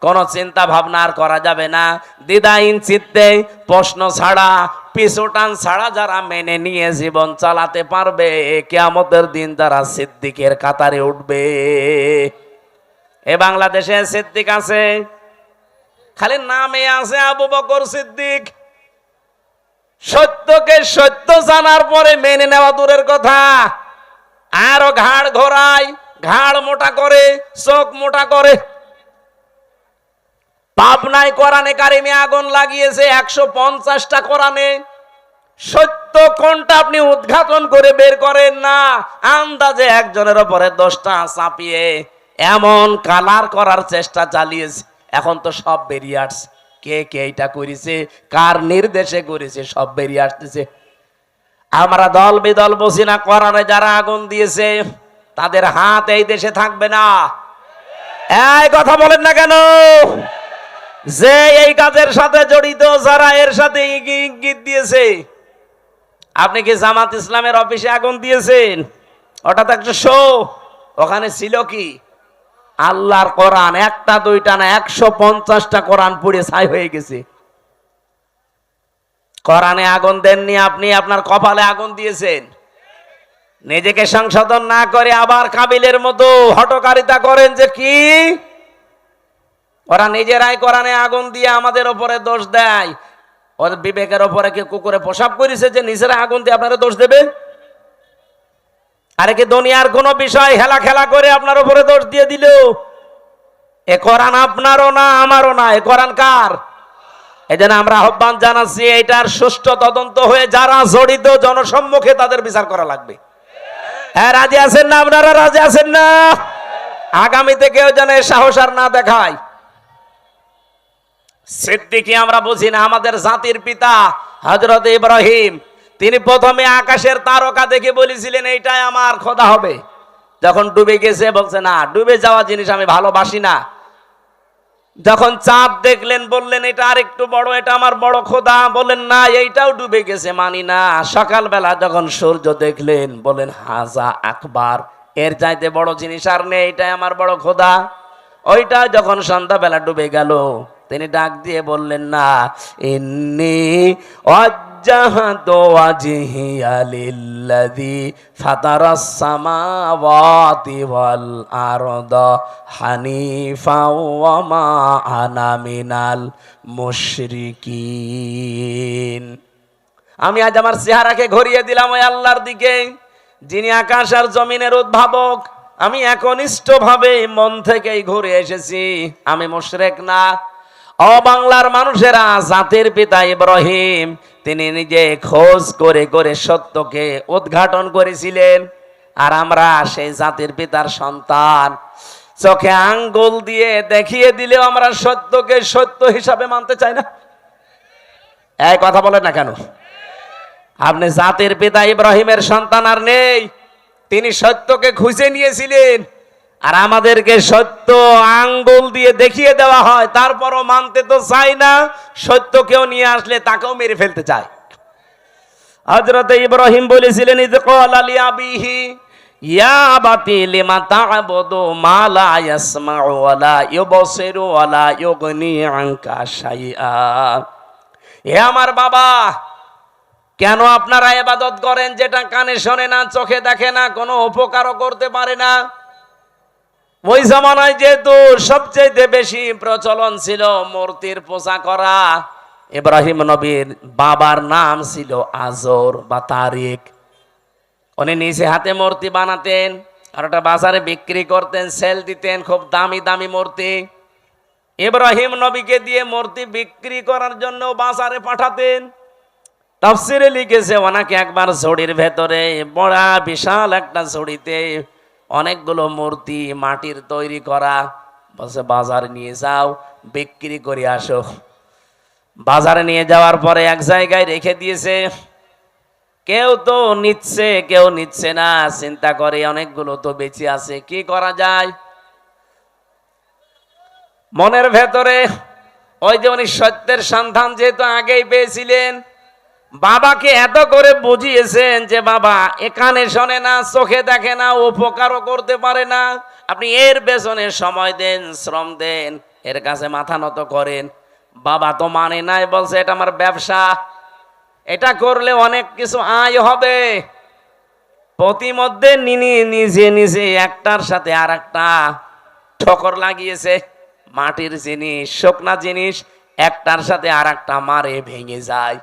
কোন চিন্তা ভাবনা আর করা যাবে না। দ্বিধাহীন চিত্তে প্রশ্ন ছাড়া, পিছুটান ছাড়া যারা মেনে নিয়ে জীবন চালাতে পারবে, কিয়ামতের দিন তারা সিদ্দিকের কাতারে উঠবে। এ বাংলাদেশে সিদ্দিক আছে, খালি নামে আছে আবু বকর সিদ্দিক। সত্যকে সত্য জানার পরে মেনে নেওয়া দূরের কথা, আরো ঘাড় ঘোরায়, ঘাড় মোটা করে, চোখ মোটা করে। পাবনায় কোরআনে কারিমে আগুন লাগিয়েছে 150টা কোরআনে। সত্য কোনটা আপনি উদ্ঘাটন করে বের করেন না, আন্দাজে একজনের উপরে 10টা চাপিয়ে এমন কালার করার চেষ্টা চালিয়েছে। এখন তো সব বেরিয়ে আসছে, কে কে এটা করেছে, কার নির্দেশে করেছে, সব বেরিয়ে আসতেছে। আমরা দল বিদল বসি না, কোরআনে যারা আগুন দিয়েছে তাদের হাত এই দেশে থাকবে না। এই কথা বলেন না কেন? যে এই কাজের সাথে জড়িত, যারা এর সাথে ইঙ্গিত দিয়েছে। আপনি কি জামাত ইসলামের অফিসে আগুন দিয়েছেন? ওটা তো একটা শো। ওখানে ছিল কি? আল্লাহর কোরআন, একটা দুইটা না, 150টা কোরআন পুড়ে ছাই হয়ে গেছে। কোরআনে আগুন দেননি আপনি, আপনার কপালে আগুন দিয়েছেন। নিজেকে সংশোধন না করে আবার কাবিলের মতো হটকারিতা করেন যে কি ওরা নিজেরাই কোরআনে আগুন দিয়ে আমাদের উপরে দোষ দেয়। ওদের বিবেকের উপরে কি কুকুরে প্রসাব করেছে যে নিজেরা আগুন দিয়ে আপনারা দোষ দেবে? আরে কি দুনিয়ার কোন বিষয় হেলা খেলা করে আপনার উপরে দোষ দিয়ে দিল? এ কোরআন আপনারও না, আমারও না, এ কোরআন কার? এজন্য আমরা আহ্বান জানাচ্ছি, এটার সুষ্ঠু তদন্ত হয়ে যারা জড়িত জনসম্মুখে তাদের বিচার করা লাগবে। হ্যাঁ, রাজি আছেন না আপনারা? রাজি আছেন না? আগামীতে কেউ যেন সাহস আর না দেখায়। সিদ্দিকী আমরা বুঝি না, আমাদের জাতির পিতা হযরত ইব্রাহিম, তিনি প্রথমে আকাশের তারকা দেখে বলেছিলেন এইটাই আমার খোদা হবে। যখন ডুবে গেছে বলছে না, ডুবে যাওয়া জিনিস আমি ভালোবাসি না। যখন চাঁদ দেখলেন বললেন এটা আরেকটু বড়, এটা আমার বড় খোদা। বললেন না, এইটাও ডুবে গেছে, মানি না। সকালবেলা যখন সূর্য দেখলেন বলেন হাজা আকবার, এর চাইতে বড় জিনিস আর নেই, এটাই আমার বড় খোদা। ওইটা যখন সন্ধ্যাবেলা ডুবে গেল, তিনি ডাক দিয়ে বললেন না, ইন্নী ওয়াজ্জাহতু ওয়াজহিয়া লিল্লাযী ফাতারাস সামাওয়াতি ওয়াল আরদা হানিফা ওয়া মা আনা মিনাল মুশরিকিন। আমি আজ আমার চেহারাকে ঘুরিয়ে দিলাম ওই আল্লাহর দিকে, যিনি আকাশ আর জমিনের উদ্ভাবক। আমি একনিষ্ঠভাবে মন থেকেই ঘুরে এসেছি, আমি মুশরিক না। ও বাংলার মানুষেরা, জাতির পিতা ইব্রাহিম তিনি নিজে খোঁজ করে করে সত্যকে উদ্ঘাটন করেছিলেন, আর আমরা সেই জাতির পিতার সন্তান। চোখে আঙ্গুল দিয়ে দেখিয়ে দিলেও আমরা সত্যকে সত্য হিসাবে মানতে চাই না। এই কথা বলেন না কেন? আপনি জাতির পিতা ইব্রাহিমের সন্তান আর নেই, তিনি সত্যকে খুঁজে নিয়েছিলেন, আর আমাদেরকে সত্য আঙ্গুল দিয়ে দেখিয়ে দেওয়া হয়, তারপরও মানতে তো চাই না। সত্য কেউ নিয়ে আসলে তাকেও মেরে ফেলতে চায়। হযরত ইব্রাহিম বলেছিলেন, ইয ক্বালা লিআবিহি ইয়া আবাতি লিমা তা'বুদু মা লা ইয়াসমা'ু ওয়া লা ইউবসিরু ওয়া লা ইউগনি আনকা শাইআ। হে আমার বাবা, কেন আপনারা ইবাদত করেন যেটা কানে শোনে না, চোখে দেখে না, কোনো উপকারও করতে পারে না? ওই জামানায় যেহেতু সবচেয়ে বেশি প্রচলন ছিল মূর্তির পূজা করা। ইব্রাহিম নবীর বাবার নাম ছিল আজর বা তারিক। উনি নিজে হাতে মূর্তি বানাতেন আর ওটা বাজারে বিক্রি করতেন, সেল দিতেন, খুব দামি দামি মূর্তি। ইব্রাহিম নবীকে দিয়ে মূর্তি বিক্রি করার জন্য বাজারে পাঠাতেন। তাফসিরে লিখেছে, ওনাকে একবার ঝুড়ির ভেতরে, বড় বিশাল একটা ঝুড়িতে অনেকগুলো মূর্তি মাটির তৈরি করা, বলছে বাজারে নিয়ে যাও, বিক্রি করে আসো। বাজারে নিয়ে যাওয়ার পরে এক জায়গায় রেখে দিয়েছে। কেউ তো নিচ্ছে, কেউ নিচ্ছে না। চিন্তা করে অনেকগুলো তো বেঁচে আছে, কি করা যায়? মনের ভেতরে ওই যে উনি সত্যের সন্ধান যেহেতু আগেই পেয়েছিলেন, বাবাকে এত করে বুঝিয়েছেন যে বাবা এখানে শোনে না, চোখে দেখে না, উপকারও করতে পারে না, আপনি এর পেছনে সময় দেন, শ্রম দেন, এর কাছে মাথা নত করেন। বাবা তো মানে নাই, বলছে এটা আমার ব্যবসা, এটা করলে অনেক কিছু আয় হবে। প্রতিমধ্যে নিজে নিজে একটার সাথে আর একটা ঠোকর লাগিয়েছে। মাটির জিনিস, শুকনা জিনিস একটার সাথে আর একটা মারে ভেঙে যায়।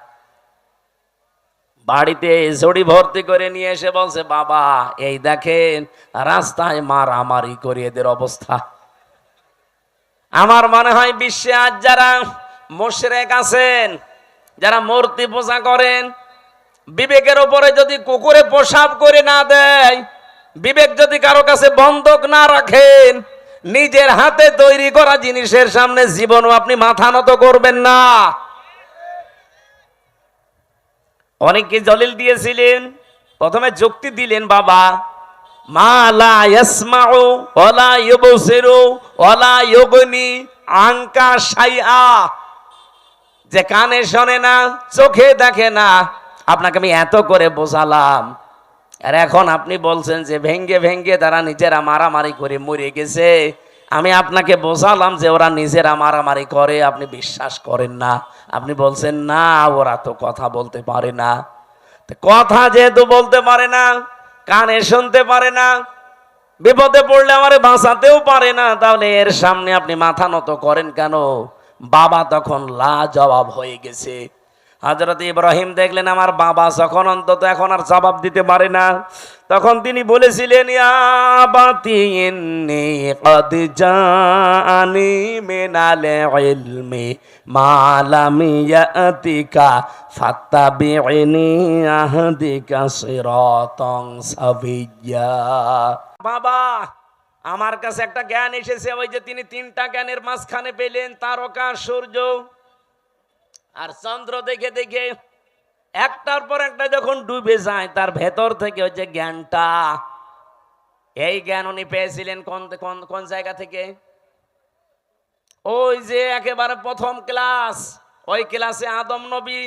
বাড়িতে ঝুড়ি ভর্তি করে নিয়ে এসে বলছে, বাবা এই দেখেন রাস্তায় মারামারি করে এদের অবস্থা। আমার মনে হয় বিশ্বে আজ যারা মুশরিক আছেন, যারা মূর্তি পূজা করেন, বিবেকের উপরে যদি কুকুরে পেশাব করে না দেয়, বিবেক যদি কারো কাছে বন্ধক না রাখেন, নিজের হাতে তৈরি করা জিনিসের সামনে জীবনও আপনি মাথা নত করবেন না। অনেকে দলিল দিয়েছিলেন, প্রথমে যুক্তি দিলেন, বাবা মা লা ইয়াসমাউ ওয়া লা ইউবসিরু ওয়া লা ইউগনি আনকা শাইআ, যে কানে শোনে না, চোখে দেখে না, আপনাকে আমি এত করে বোঝালাম, আর এখন আপনি বলছেন যে ভেঙ্গে ভেঙ্গে তারা নিজেরা মারামারি করে মরে গেছে। আমি আপনাকে বোঝালাম যে ওরা নিজেরা মারামারি করে, আপনি বিশ্বাস করেন না। আপনি বলছেন না ওরা তো কথা বলতে পারে না। কথা যেহেতু বলতে পারে না, কানে শুনতে পারে না, বিপদে পড়লে আমারে বাঁচাতেও পারে না, তাহলে এর সামনে আপনি মাথা নত করেন কেন? বাবা তখন লাজবাব হয়ে গেছে। হযরত ইব্রাহিম দেখলেন আমার বাবা যখন অন্তত এখন আর জবাব দিতে পারে না, তখন তিনি বলেছিলেন, ইয়া আবাতি ইন্নী ক্বাদ জাআনি মিনাল ইলমি মা লাম ইয়াতিকা ফাত্তাবি'নি আহদিকা সিরাতান সাবিয়্যা। বাবা, আমার কাছে একটা জ্ঞান এসেছে, ওই যে তিনি তিনটা জ্ঞানের মাঝখানে পেলেন তারকা, সূর্য আর চন্দ্র, দেখে দেখে একটার পর একটা যখন ডুবে যায় তার ভেতর থেকে ওই যে জ্ঞানটা, এই জ্ঞান উনি পেয়েছিলেন কোন কোন কোন জায়গা থেকে? ওই যে একেবারে প্রথম ক্লাস, ওই ক্লাসে আদম নবী,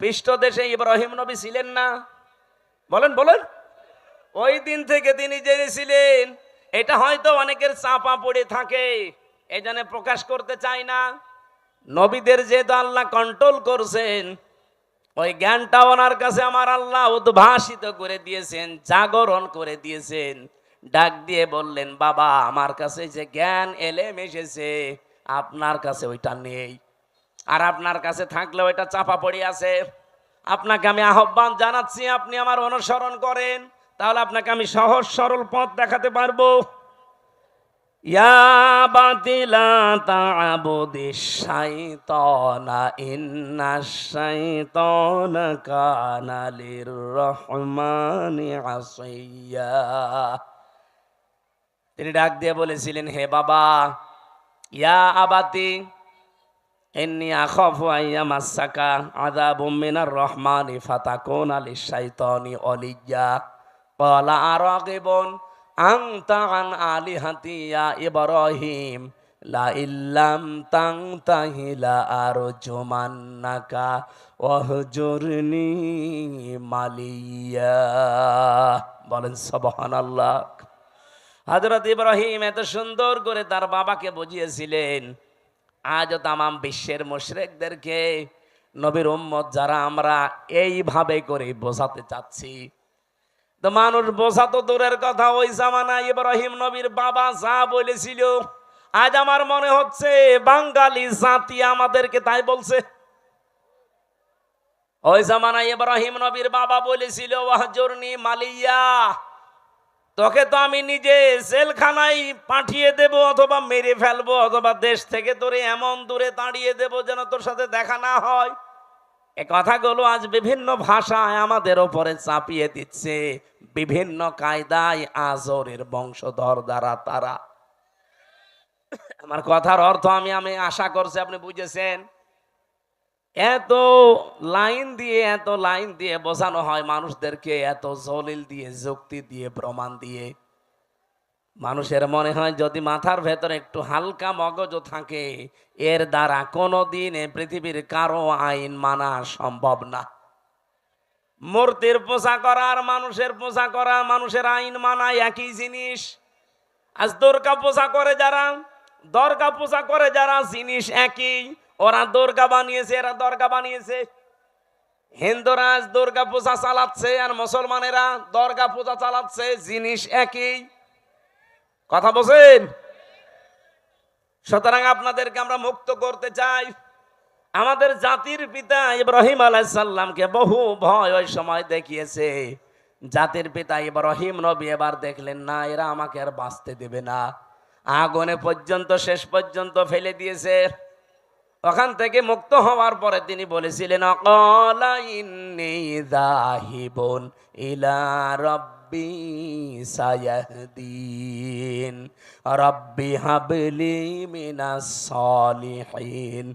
পৃষ্ঠদেশে ইব্রাহিম নবী ছিলেন না? বলেন বলেন। ওই দিন থেকে তিনি জেনেছিলেন। এটা হয়তো অনেকের চাপা পড়ে থাকে, এই জন্য প্রকাশ করতে চায় না। নবীদের যেহেতু আল্লাহ কন্ট্রোল করছেন, ওই জ্ঞানটা ওনার কাছে আমার আল্লাহ উদ্ভাসিত করে দিয়েছেন, জাগরণ করে দিয়েছেন। ডাক দিয়ে বললেন, বাবা আমার কাছে যে জ্ঞান এলেম এসেছে আপনার কাছে ওইটা নেই, আর আপনার কাছে থাকলে ওইটা চাপা পড়ে আছে। আপনাকে আমি আহ্বান জানাচ্ছি, আপনি আমার অনুসরণ করেন, তাহলে আপনাকে আমি সহজ সরল পথ দেখাতে পারবো। ইয়া বাতিলা তা'বুদিশ শাইতানা ইন্নাশ শাইতানা কানা লির-রহমানি আসিয়া। তিনি ডাক দিয়ে বলেছিলেন, হে বাবা, ইয়া আবাতি ইন্নী আখাফু আইয়ামাসসাকা আযাবুম মিনার রহমানি ফাতাকুনা লিশ-শাইতানি ওলিয়্যা। ক্বালা আরাগিবুন আনতা আন আলিহাতি ইয়া ইব্রাহিম লা ইল্লাম তানতাহি লা আরজুমান্নাকা ওয়াহজুরনি মালিয়া। বলেন সুবহানাল্লাহ। হযরত ইব্রাহিম এত সুন্দর করে তার বাবাকে বুঝিয়েছিলেন। আজও তামাম বিশ্বের মুশরিকদেরকে, নবীর উম্মত যারা আমরা এইভাবে করে বোঝাতে চাচ্ছি, তো মানুষ বোঝা তো দূরের কথা, ওই জামানায় ইব্রাহিম নবীর বাবা যা বলেছিল, আজ আমার মনে হচ্ছে বাঙালি জাতি আমাদেরকে তাই বলছে। ওই জামানায় ইব্রাহিম নবীর বাবা বলেছিল, ওয়াহজুরনি মালিয়া, তোকে তো আমি নিজে জেলখানায় পাঠিয়ে দেব, অথবা মেরে ফেলবো, অথবা দেশ থেকে তোরে এমন দূরে তাড়িয়ে দেব যেন তোর সাথে দেখা না হয়। এ কথাগুলো আজ বিভিন্ন ভাষায় আমাদের ওপরে চাপিয়ে দিচ্ছে, বিভিন্ন কায়দায় আজরের বংশধর দ্বারা তারা। আমার কথার অর্থ আমি আশা করছি আপনি বুঝেছেন। এত লাইন দিয়ে বোঝানো হয় মানুষদেরকে, এত জলিল দিয়ে, যুক্তি দিয়ে, প্রমাণ দিয়ে। মানুষের মনে হয় যদি মাথার ভেতরে একটু হালকা মগজ থাকে, এর দ্বারা কোনোদিন পৃথিবীর কারো আইন মানা সম্ভব না। মূর্তির পূজা করা আর মানুষের পূজা করা, মানুষের আইন মানা একই জিনিস। আজ দুর্গা পূজা করে যারা, দর্গা পূজা করে যারা, জিনিস একই। ওরা দুর্গা বানিয়েছে, এরা দর্গা বানিয়েছে। হিন্দুরা আজ দুর্গা পূজা চালাচ্ছে আর মুসলমানেরা দর্গা পূজা চালাচ্ছে, জিনিস একই। কথা বলছেন? সুতরাং আপনাদেরকে আমরা মুক্ত করতে চাই। আমাদের জাতির পিতা ইব্রাহিম আলাইহিস সালামকে বহু ভয় ওই সময় দেখিয়েছে। জাতির পিতা ইব্রাহিম নবী এবার দেখলেন, না, এরা আমাকে আর বাঁচতে দেবে না, আগুনে পর্যন্ত শেষ পর্যন্ত ফেলে দিয়েছে। ওখান থেকে মুক্ত হওয়ার পরে তিনি বলেছিলেন, ক্বালা ইন্নী যাহিবুন ইলা রাব্বি সায়াহদিন রাব্বি হাবলি মিনাস সালিহিন